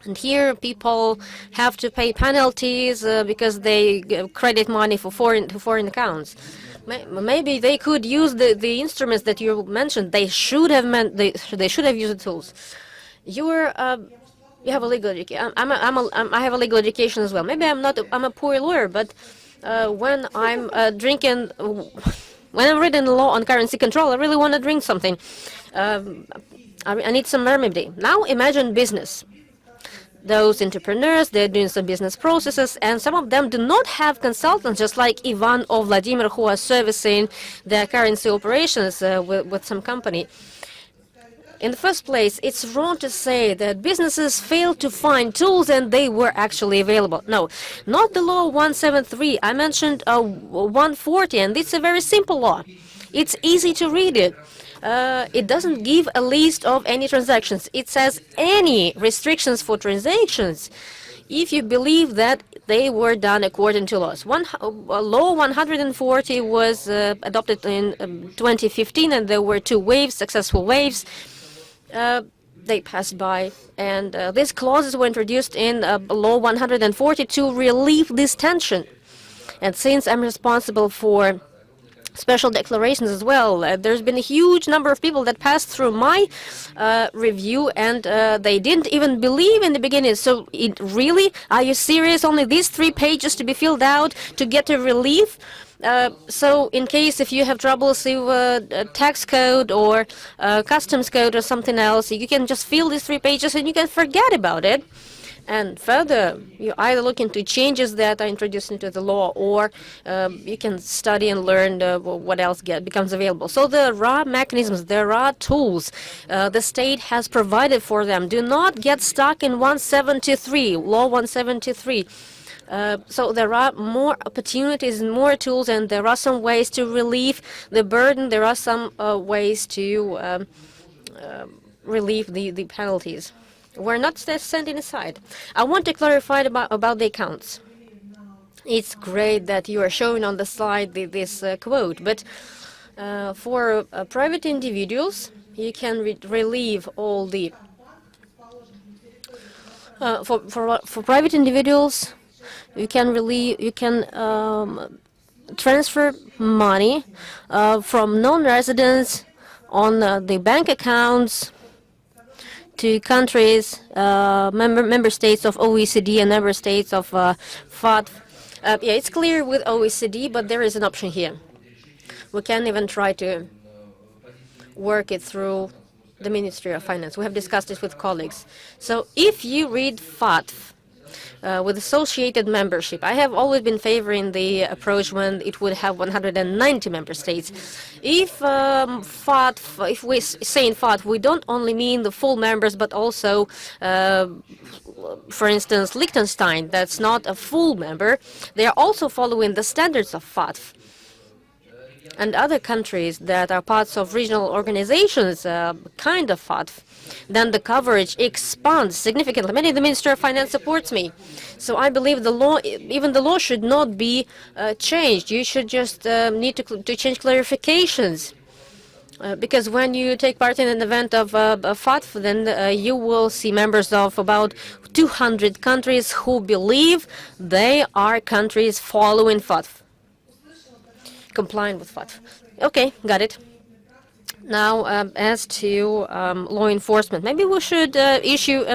And here people have to pay penalties because they credit money for foreign accounts. Maybe they could use the instruments that you mentioned. They should have they should have used the tools. You have a legal education. I have a legal education as well. Maybe I'm a poor lawyer, but when I'm when I'm reading the law on currency control, I really want to drink something. I need some remedy. Now imagine business. Those entrepreneurs, they're doing some business processes, and some of them do not have consultants, just like Ivan or Vladimir, who are servicing their currency operations with some company. In the first place, it's wrong to say that businesses failed to find tools and they were actually available. No, not the law 173. I mentioned 140, and it's a very simple law. It's easy to read it. It doesn't give a list of any transactions. It says any restrictions for transactions if you believe that they were done according to laws. Law 140 was adopted in 2015, and there were 2 waves, successful waves. They passed by, and these clauses were introduced in Law 140 to relieve this tension. And since I'm responsible for special declarations as well, there's been a huge number of people that passed through my review, and they didn't even believe in the beginning. So really, are you serious? Only these 3 pages to be filled out to get a relief? So in case if you have troubles with tax code or customs code or something else, you can just fill these 3 pages and you can forget about it. And further, you either look into changes that are introduced into the law, or you can study and learn what else becomes available. So there are mechanisms, there are tools the state has provided for them. Do not get stuck in 173, Law 173. So there are more opportunities and more tools, and there are some ways to relieve the burden. There are some ways to relieve the penalties. We're not standing aside. I want to clarify about the accounts. It's great that you are showing on the slide this quote, but for private individuals, you can relieve all the for private individuals, you can transfer money from non-residents on the bank accounts to countries, member states of OECD and member states of FATF. Yeah, it's clear with OECD, but there is an option here. We can even try to work it through the Ministry of Finance. We have discussed this with colleagues. So if you read FATF with associated membership, I have always been favoring the approach when it would have 190 member states. If FATF, if we say in FATF, we don't only mean the full members, but also, for instance, Liechtenstein, that's not a full member. They are also following the standards of FATF. And other countries that are parts of regional organizations, kind of FATF, then the coverage expands significantly. Many of the Minister of Finance supports me. So I believe the law, even the law should not be changed. You should just need to change clarifications. Because when you take part in an event of FATF, then you will see members of about 200 countries who believe they are countries following FATF. compliant with FATF. Okay, got it. Now, as to law enforcement, maybe we should issue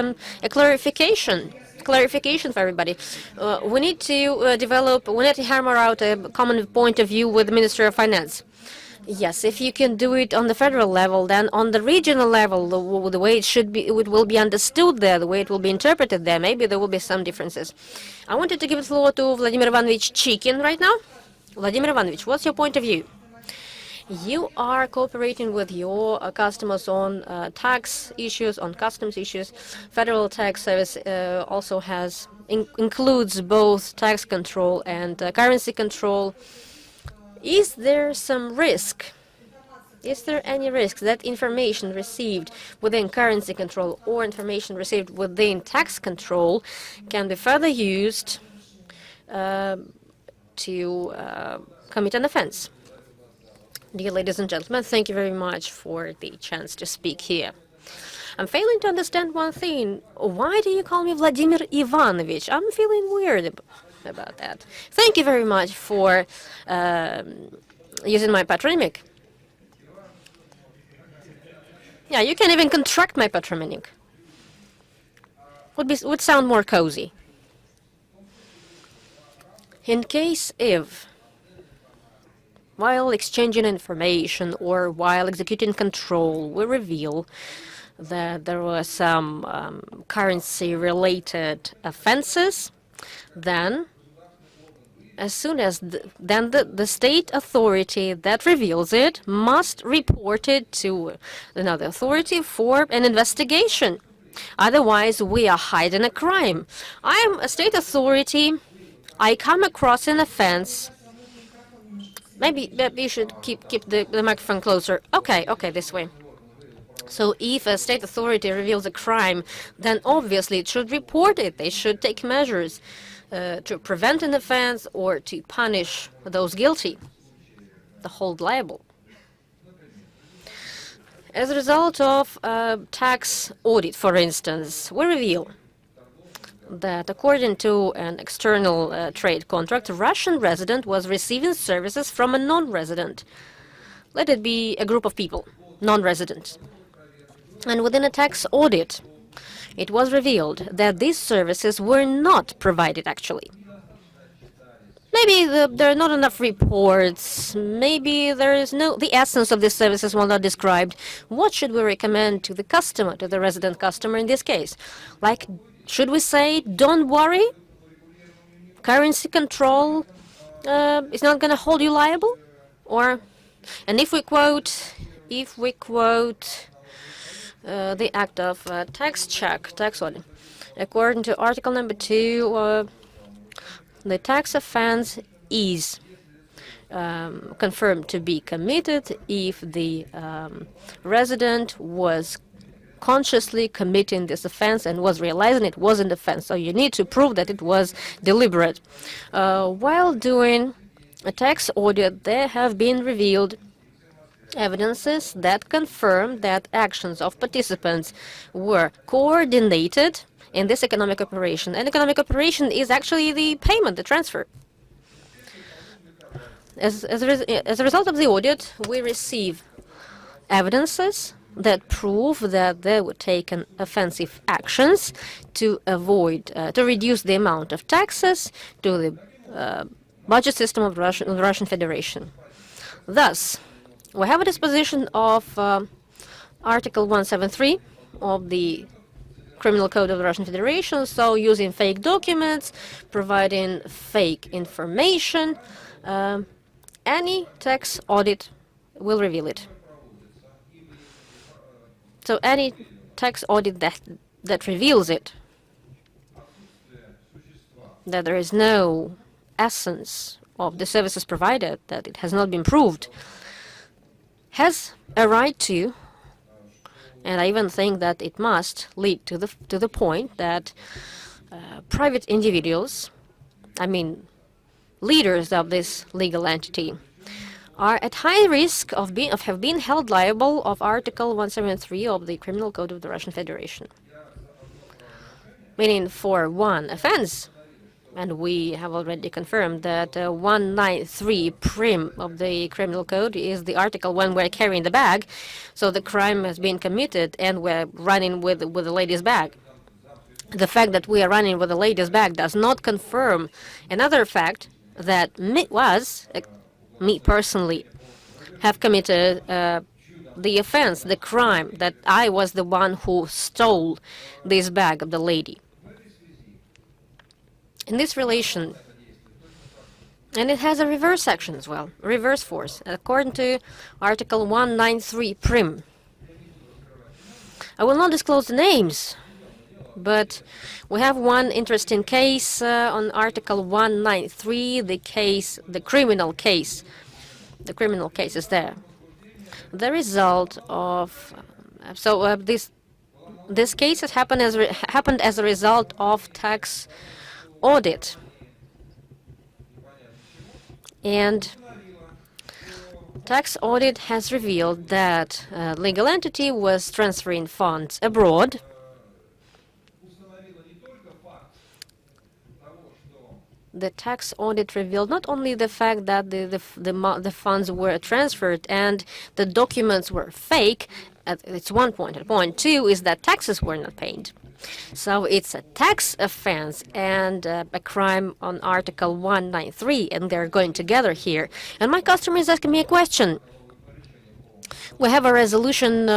a clarification for everybody. We need to we need to hammer out a common point of view with the Ministry of Finance. Yes, if you can do it on the federal level, then on the regional level, the way it should be, it will be understood there, the way it will be interpreted there, maybe there will be some differences. I wanted to give the floor to Vladimir Ivanovich Chikin right now. Vladimir Ivanovich, what's your point of view? You are cooperating with your customers on tax issues, on customs issues. Federal Tax Service also includes both tax control and currency control. Is there some risk? Is there any risk that information received within currency control or information received within tax control can be further used to commit an offense? Dear ladies and gentlemen, thank you very much for the chance to speak here. I'm failing to understand one thing. Why do you call me Vladimir Ivanovich? I'm feeling weird about that. Thank you very much for using my patronymic. Yeah, you can even contract my patronymic. Would sound more cozy. In case if, while exchanging information or while executing control, we reveal that there were some currency-related offenses, then as soon as the state authority that reveals it must report it to another authority for an investigation. Otherwise, we are hiding a crime. I am a state authority. I come across an offense. Maybe you should keep the microphone closer. Okay, this way. So if a state authority reveals a crime, then obviously it should report it. They should take measures to prevent an offense or to punish those guilty, the hold liable. As a result of tax audit, for instance, we reveal that according to an external trade contract, a Russian resident was receiving services from a non-resident. Let it be a group of people, non-residents. And within a tax audit, it was revealed that these services were not provided actually. Maybe there are not enough reports, maybe the essence of these services was not described. What should we recommend to the customer, to the resident customer in this case? Like, should we say, don't worry, currency control is not going to hold you liable? And if we quote the act of tax check, tax audit, according to article number 2, the tax offense is confirmed to be committed if the resident was consciously committing this offense and was realizing it was an offense. So you need to prove that it was deliberate. While doing a tax audit, there have been revealed evidences that confirm that actions of participants were coordinated in this economic operation. An economic operation is actually the payment, the transfer. As a result of the audit, we receive evidences that prove that they were taken offensive actions to reduce the amount of taxes to the budget system of the Russian Federation. Thus, we have a disposition of Article 173 of the Criminal Code of the Russian Federation, so using fake documents, providing fake information, any tax audit will reveal it. So any tax audit that reveals it, that there is no essence of the services provided, that it has not been proved, has a right to, and I even think that it must lead to the point that private individuals, I mean leaders of this legal entity, are at high risk of have been held liable of Article 173 of the Criminal Code of the Russian Federation. Meaning for one offense, and we have already confirmed that 193 prim of the criminal code is the article when we're carrying the bag, so the crime has been committed and we're running with the lady's bag. The fact that we are running with the lady's bag does not confirm another fact that me personally, have committed the offense, the crime, that I was the one who stole this bag of the lady. In this relation, and it has a reverse action as well, reverse force, according to Article 193 prim. I will not disclose the names, but we have one interesting case on Article 193, the criminal case. The criminal case is there. The result of this case has happened as a result of tax audit, and tax audit has revealed that legal entity was transferring funds abroad. The tax audit revealed not only the fact that the funds were transferred and the documents were fake. It's one point. And point two is that taxes were not paid. So it's a tax offense and a crime on Article 193, and they're going together here. And my customer is asking me a question. We have a resolution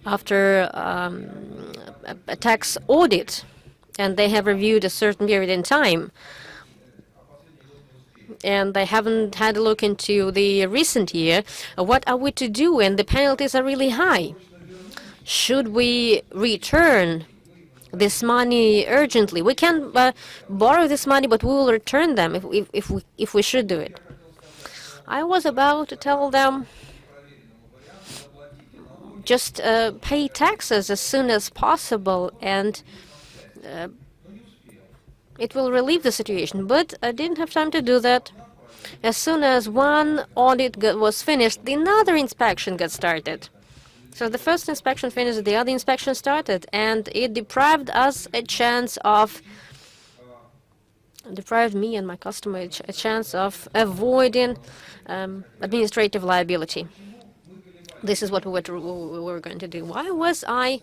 after a tax audit, and they have reviewed a certain period in time, and they haven't had a look into the recent year. What are we to do? And the penalties are really high. Should we return this money urgently? We can borrow this money, but we will return them if we should do it. I was about to tell them, just pay taxes as soon as possible, and it will relieve the situation. But I didn't have time to do that. As soon as one audit was finished, another inspection got started. So the first inspection finished, the other inspection started, and it deprived me and my customer a chance of avoiding administrative liability. This is what we were going to do. Why was I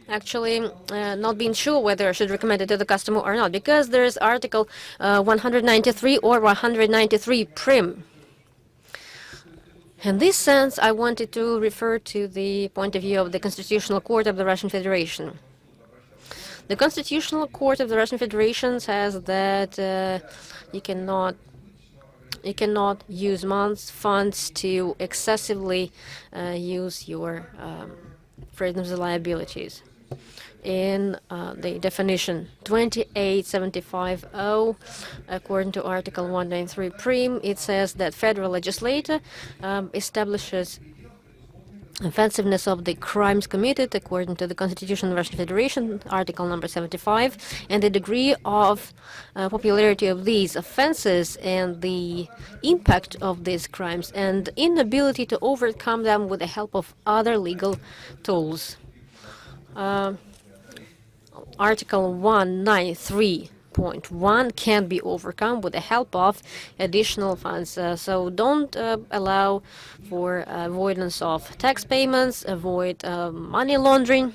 actually not being sure whether I should recommend it to the customer or not? Because there is Article 193 or 193 prim. In this sense, I wanted to refer to the point of view of the Constitutional Court of the Russian Federation. The Constitutional Court of the Russian Federation says that you cannot use funds to excessively use your freedoms and liabilities. In the definition 28750, according to Article 193 prim, it says that federal legislator establishes offensiveness of the crimes committed according to the Constitution of the Russian Federation, Article number 75, and the degree of popularity of these offenses and the impact of these crimes and inability to overcome them with the help of other legal tools. Article 193.1 can be overcome with the help of additional funds. So don't allow for avoidance of tax payments, avoid money laundering.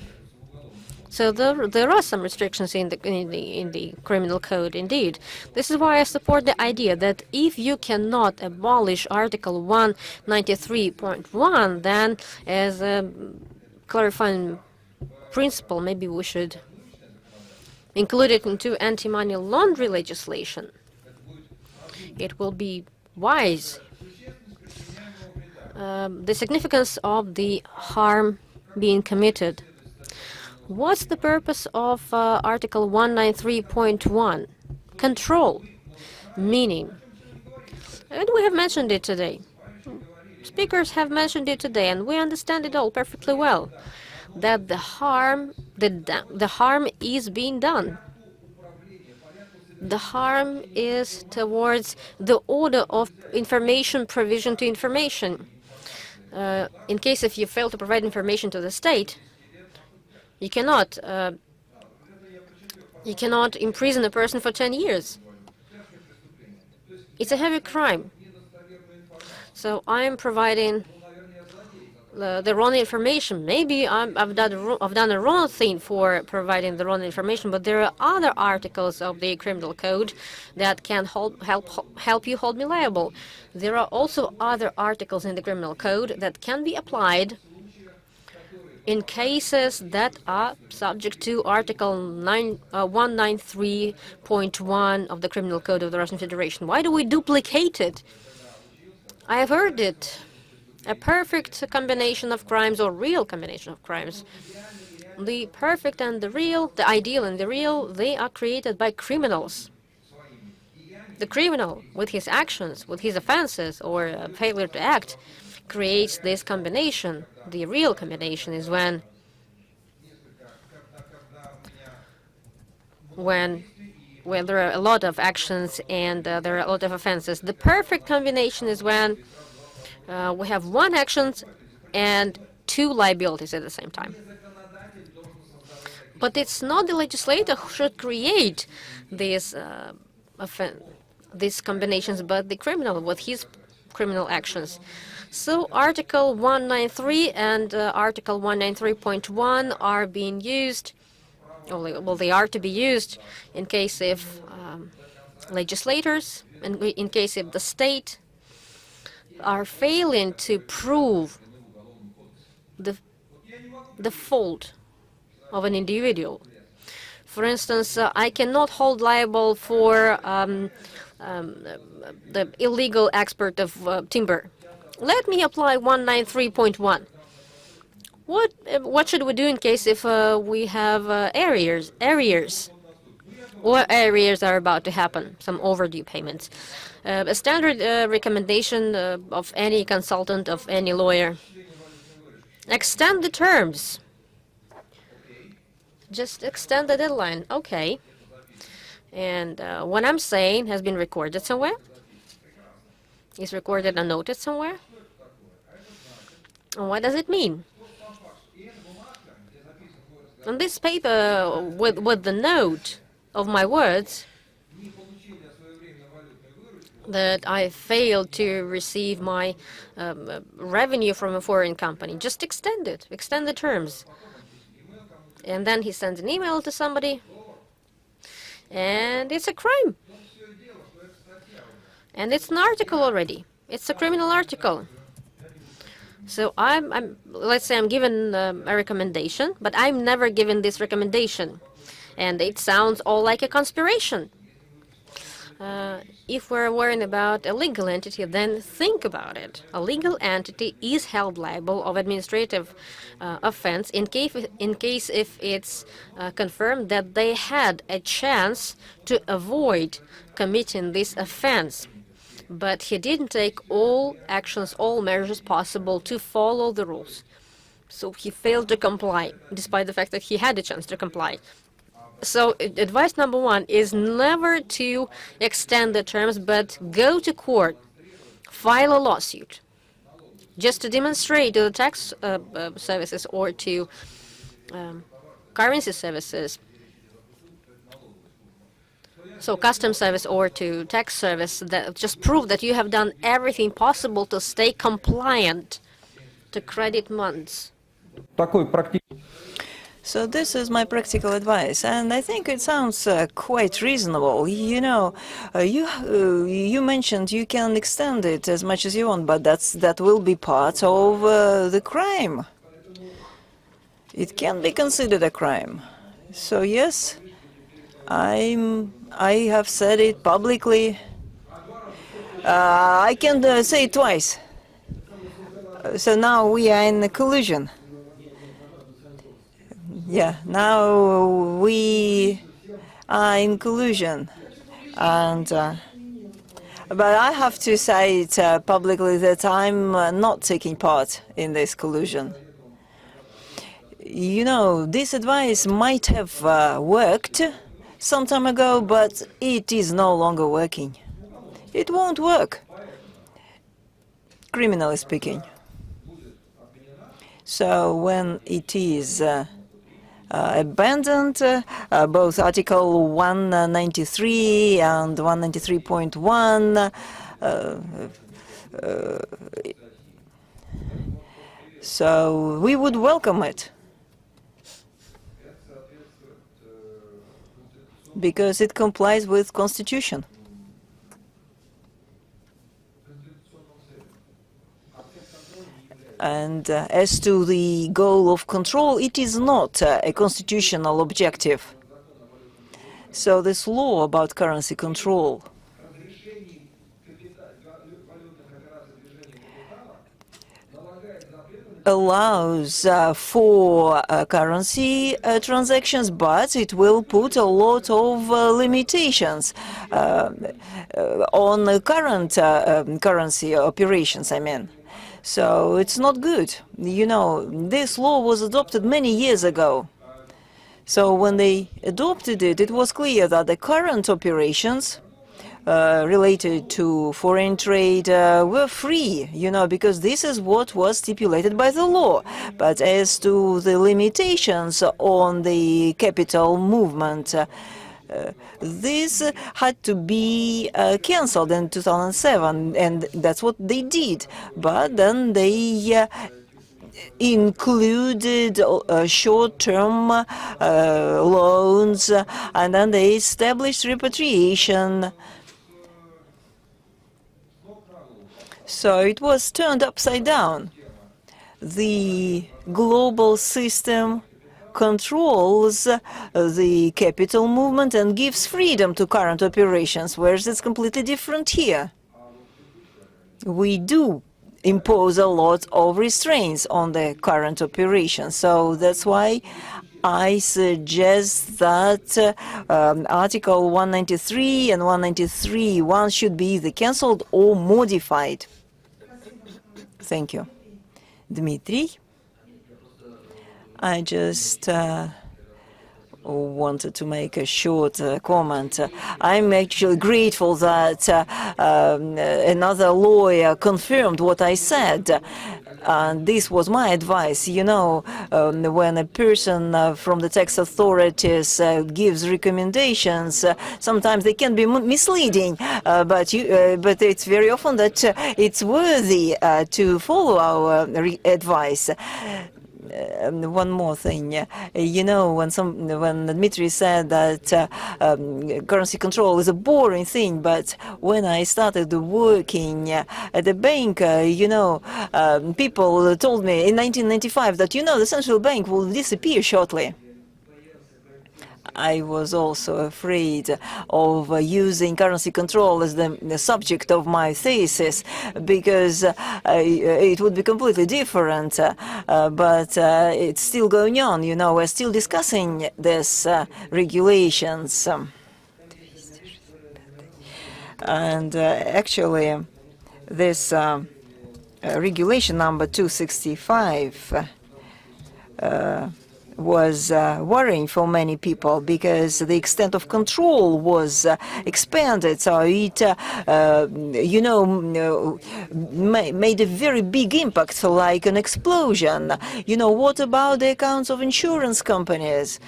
So there are some restrictions in the criminal code, indeed. This is why I support the idea that if you cannot abolish Article 193.1, then as a clarifying principle, maybe we should include it into anti-money laundering legislation. It will be wise. The significance of the harm being committed. What's the purpose of Article 193.1? Control, meaning, and we have mentioned it today. Speakers have mentioned it today, and we understand it all perfectly well, that the harm is being done. The harm is towards the order of information provision to information. In case if you fail to provide information to the state, you cannot imprison a person for 10 years. It's a heavy crime. So I'm providing the wrong information. Maybe I've done a wrong thing for providing the wrong information, but there are other articles of the criminal code that can help you hold me liable. There are also other articles in the criminal code that can be applied in cases that are subject to Article 193.1 of the Criminal Code of the Russian Federation. Why do we duplicate it? I have heard it. A perfect combination of crimes, or real combination of crimes. The perfect and the real, the ideal and the real, they are created by criminals. The criminal, with his actions, with his offenses, or failure to act, creates this combination. The real combination is when there are a lot of actions and there are a lot of offenses. The perfect combination is when we have one action and two liabilities at the same time. But it's not the legislator who should create these combinations, but the criminal with his criminal actions. So Article 193 and Article 193.1 are being used. Well, they are to be used in case if legislators, and in case if the state are failing to prove the fault of an individual. For instance, I cannot hold liable for the illegal export of timber. Let me apply 193.1. What should we do in case if we have arrears, or arrears are about to happen, some overdue payments? A standard recommendation of any consultant, of any lawyer: extend the terms. Just extend the deadline. Okay. And what I'm saying has been recorded somewhere. Is recorded and noted somewhere. And what does it mean? On this paper, with the note of my words, that I failed to receive my revenue from a foreign company. Just extend it. Extend the terms. And then he sends an email to somebody, and it's a crime. And it's an article already. It's a criminal article. So let's say I'm given a recommendation, but I'm never given this recommendation. And it sounds all like a conspiration. If we're worrying about a legal entity, then think about it. A legal entity is held liable of administrative offense in case if it's confirmed that they had a chance to avoid committing this offense. But he didn't take all actions, all measures possible to follow the rules. So he failed to comply, despite the fact that he had a chance to comply. So advice number one is never to extend the terms, but go to court, file a lawsuit, just to demonstrate to the tax services or to currency services, so customs service or to tax service, that just prove that you have done everything possible to stay compliant to credit months. So this is my practical advice, and I think it sounds quite reasonable. You know, you mentioned you can extend it as much as you want, but that will be part of the crime. It can be considered a crime. So yes, I have said it publicly. I can say it twice. So now we are in collusion. Yeah, now we are in collusion, and but I have to say it publicly that I'm not taking part in this collusion. You know, this advice might have worked some time ago, but it is no longer working. It won't work, criminally speaking. So when it is abandoned both Article 193 and 193.1. So we would welcome it, because it complies with Constitution. And as to the goal of control, it is not a constitutional objective. So this law about currency control allows for currency transactions, but it will put a lot of limitations on current currency operations, I mean. So it's not good. You know, this law was adopted many years ago. So when they adopted it, it was clear that the current operations related to foreign trade were free, you know, because this is what was stipulated by the law. But as to the limitations on the capital movement, this had to be cancelled in 2007, and that's what they did. But then they included short-term loans, and then they established repatriation. So it was turned upside down. The global system controls the capital movement and gives freedom to current operations, whereas it's completely different here. We do impose a lot of restraints on the current operations. So that's why I suggest that Article 193 and 193.1 should be either cancelled or modified. Thank you. Dmitry? I just wanted to make a short comment. I'm actually grateful that another lawyer confirmed what I said. And this was my advice. You know, when a person from the tax authorities gives recommendations, sometimes they can be misleading, but it's very often that it's worthy to follow our advice. One more thing, you know, when Dmitry said that currency control is a boring thing, but when I started working at the bank, you know, people told me in 1995 that, you know, the central bank will disappear shortly. I was also afraid of using currency control as the subject of my thesis, because it would be completely different. But it's still going on, you know, we're still discussing this regulations. And actually, this regulation number 265 was worrying for many people, because the extent of control was expanded. So it, you know, made a very big impact, so like an explosion. You know, what about the accounts of insurance companies?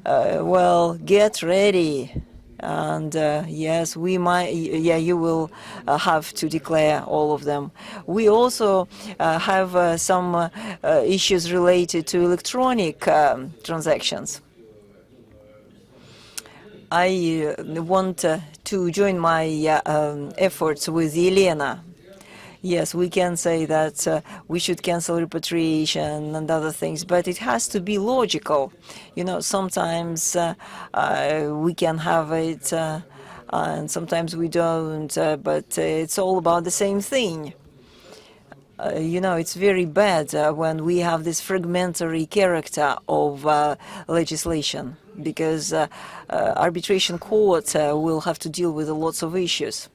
Well, get ready. And yes, we might, yeah, you will have to declare all of them. We also have some issues related to electronic transactions. I want to join my efforts with Elena. Yes, we can say that we should cancel repatriation and other things, but it has to be logical. You know, sometimes we can have it and sometimes we don't, but it's all about the same thing. You know, it's very bad when we have this fragmentary character of legislation, because arbitration court will have to deal with lots of issues.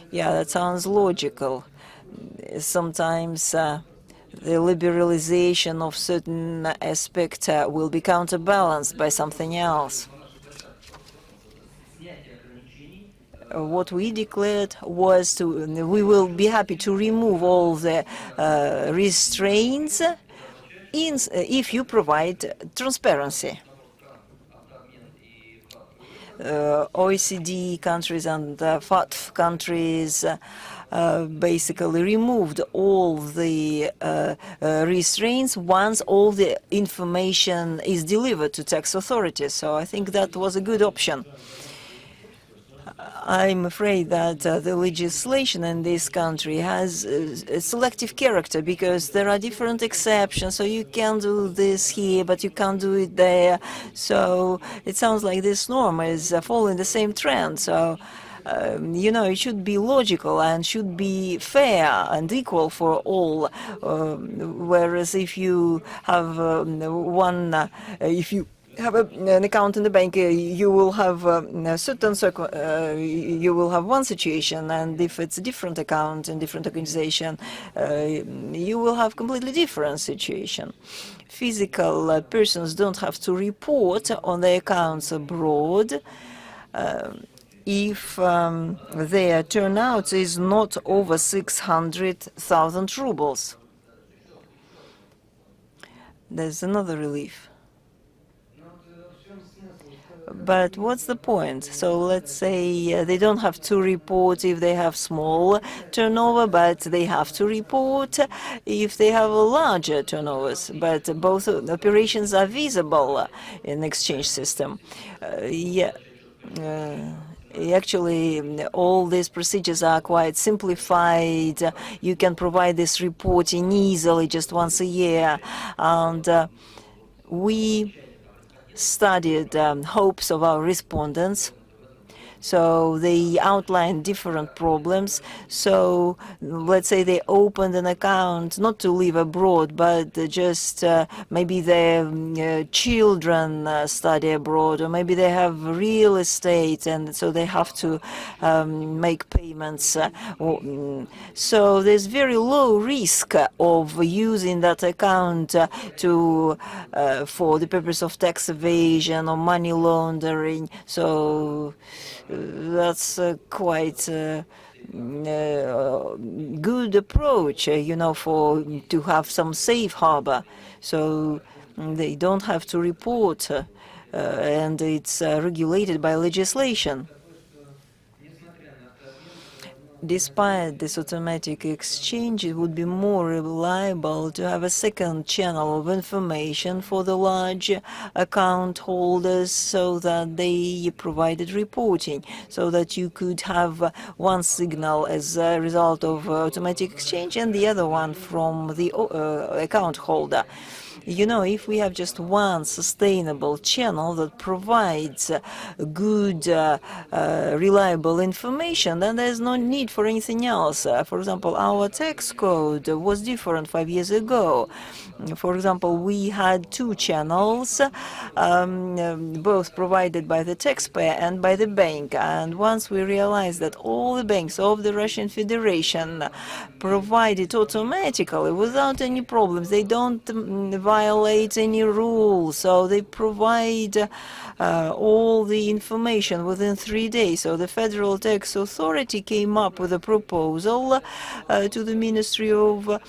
Yeah, that sounds logical. Sometimes the liberalization of certain aspect will be counterbalanced by something else. What we declared was we will be happy to remove all the restraints if you provide transparency. OECD countries and FATF countries basically removed all the restraints once all the information is delivered to tax authorities. So I think that was a good option. I'm afraid that the legislation in this country has a selective character because there are different exceptions. So you can do this here, but you can't do it there. So it sounds like this norm is following the same trend. So you know, it should be logical and should be fair and equal for all. Whereas if you have if you have an account in the bank, you will have a certain you will have one situation, and if it's a different account in different organization, you will have completely different situation. Physical persons don't have to report on their accounts abroad if their turnout is not over 600,000 rubles. There's another relief. But what's the point? So let's say they don't have to report if they have small turnover, but they have to report if they have larger turnovers. But both operations are visible in the exchange system. Actually, all these procedures are quite simplified. You can provide this reporting easily just once a year. And we studied hopes of our respondents. So they outlined different problems. So let's say they opened an account not to live abroad, but just maybe their children study abroad, or maybe they have real estate, and so they have to make payments. So there's very low risk of using that account for the purpose of tax evasion or money laundering. So that's quite good approach, you know, to have some safe harbor. So they don't have to report, and it's regulated by legislation. Despite this automatic exchange, it would be more reliable to have a second channel of information for the large account holders so that they provided reporting, so that you could have one signal as a result of automatic exchange and the other one from the account holder. You know, if we have just one sustainable channel that provides good, reliable information, then there's no need for anything else. For example, our tax code was different 5 years ago. For example, we had two channels, both provided by the taxpayer and by the bank. And once we realized that all the banks of the Russian Federation provide it automatically without any problems, they don't violate any rules, so they provide all the information within 3 days. So the Federal Tax Authority came up with a proposal to the Ministry of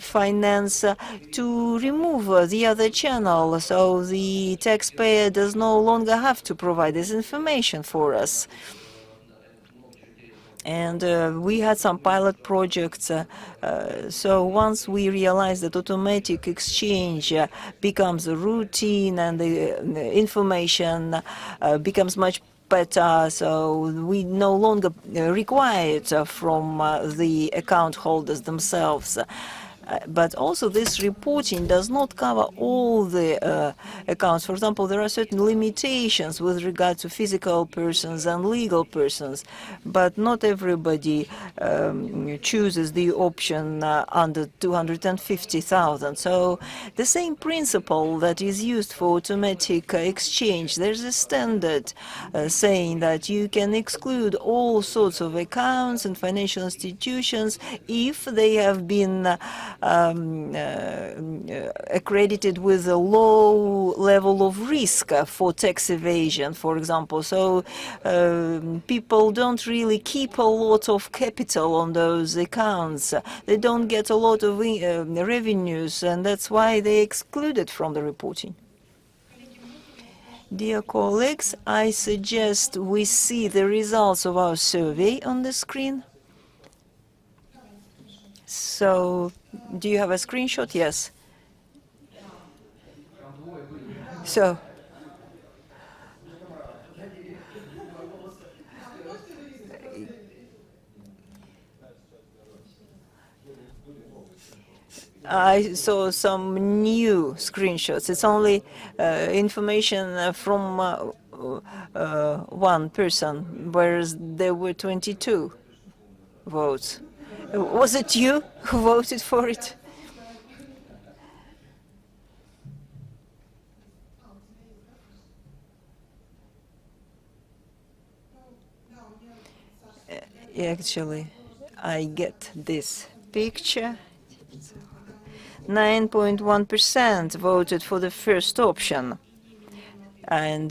Finance to remove the other channel, so the taxpayer does no longer have to provide this information for us. And we had some pilot projects. So once we realized that automatic exchange becomes a routine and the information becomes much better, so we no longer require it from the account holders themselves. But also this reporting does not cover all the accounts. For example, there are certain limitations with regard to physical persons and legal persons, but not everybody chooses the option under 250,000. So the same principle that is used for automatic exchange, there's a standard saying that you can exclude all sorts of accounts and financial institutions if they have been accredited with a low level of risk for tax evasion, for example. So people don't really keep a lot of capital on those accounts. They don't get a lot of revenues, and that's why they excluded from the reporting. Dear colleagues, I suggest we see the results of our survey on the screen. So, do you have a screenshot? Yes. So, I saw some new screenshots. It's only information from one person, whereas there were 22 votes. Was it you who voted for it? Actually, I get this picture. 9.1% voted for the first option. And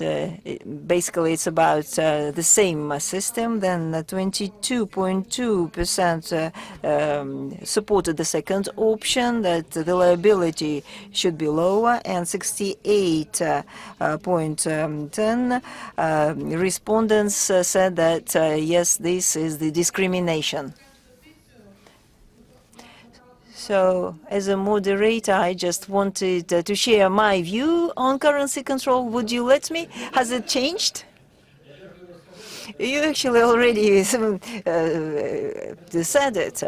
basically, it's about the same system. Then 22.2% supported the second option, that the liability should be lower, and 68.10 respondents said that yes, this is the discrimination. So, as a moderator, I just wanted to share my view on currency control. Would you let me? Has it changed? You actually already said it.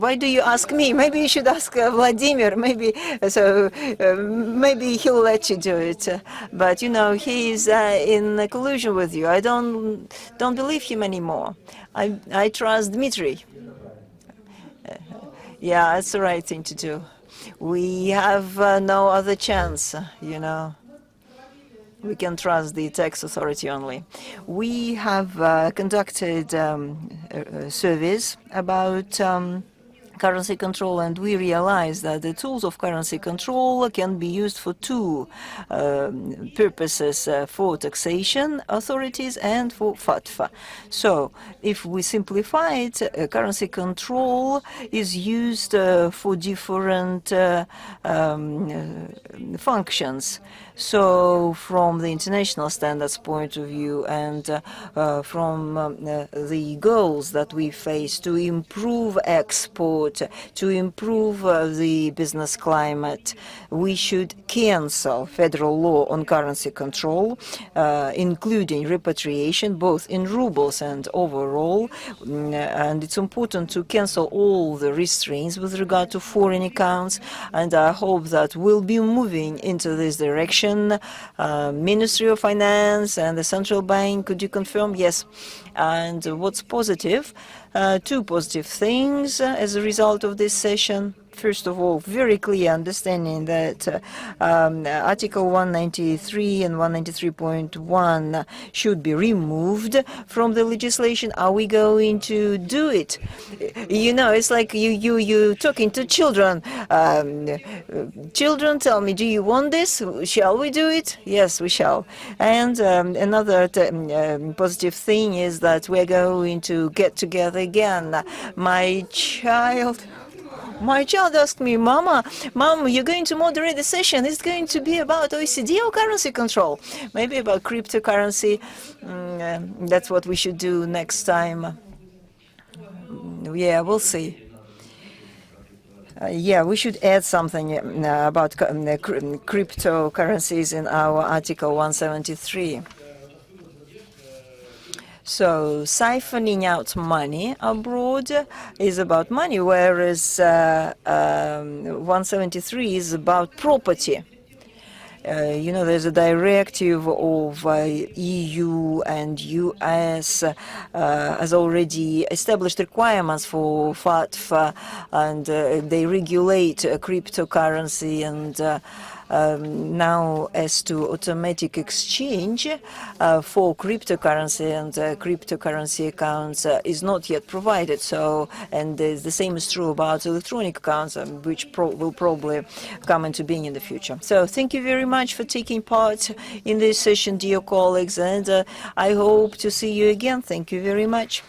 Why do you ask me? Maybe you should ask Vladimir. Maybe maybe he'll let you do it. But you know, he's in collusion with you. I don't believe him anymore. I trust Dmitry. Yeah, it's the right thing to do. We have no other chance, you know. We can trust the tax authority only. We have conducted surveys about currency control, and we realize that the tools of currency control can be used for two purposes, for taxation authorities and for FATFA. So if we simplify it, currency control is used for different functions. So from the international standards point of view and from the goals that we face to improve export, to improve the business climate, we should cancel federal law on currency control, including repatriation, both in rubles and overall. And it's important to cancel all the restraints with regard to foreign accounts. And I hope that we'll be moving into this direction. Ministry of Finance and the Central Bank, could you confirm? Yes. And what's positive? Two positive things as a result of this session. First of all, very clear understanding that Article 193 and 193.1 should be removed from the legislation. Are we going to do it? You know, it's like you talking to children. Children, tell me, do you want this? Shall we do it? Yes, we shall. And another positive thing is that we're going to get together again. My child asked me, Mom, you're going to moderate the session. It's going to be about OECD or currency control? Maybe about cryptocurrency. That's what we should do next time. Yeah, we'll see. Yeah, we should add something about cryptocurrencies in our Article 173. So siphoning out money abroad is about money, whereas 173 is about property. You know, there's a directive of EU and US has already established requirements for FATFA, and they regulate cryptocurrency. And now, as to automatic exchange for cryptocurrency and cryptocurrency accounts is not yet provided. So, and the same is true about electronic accounts, which will probably come into being in the future. So, thank you very much for taking part in this session, dear colleagues, and I hope to see you again. Thank you very much.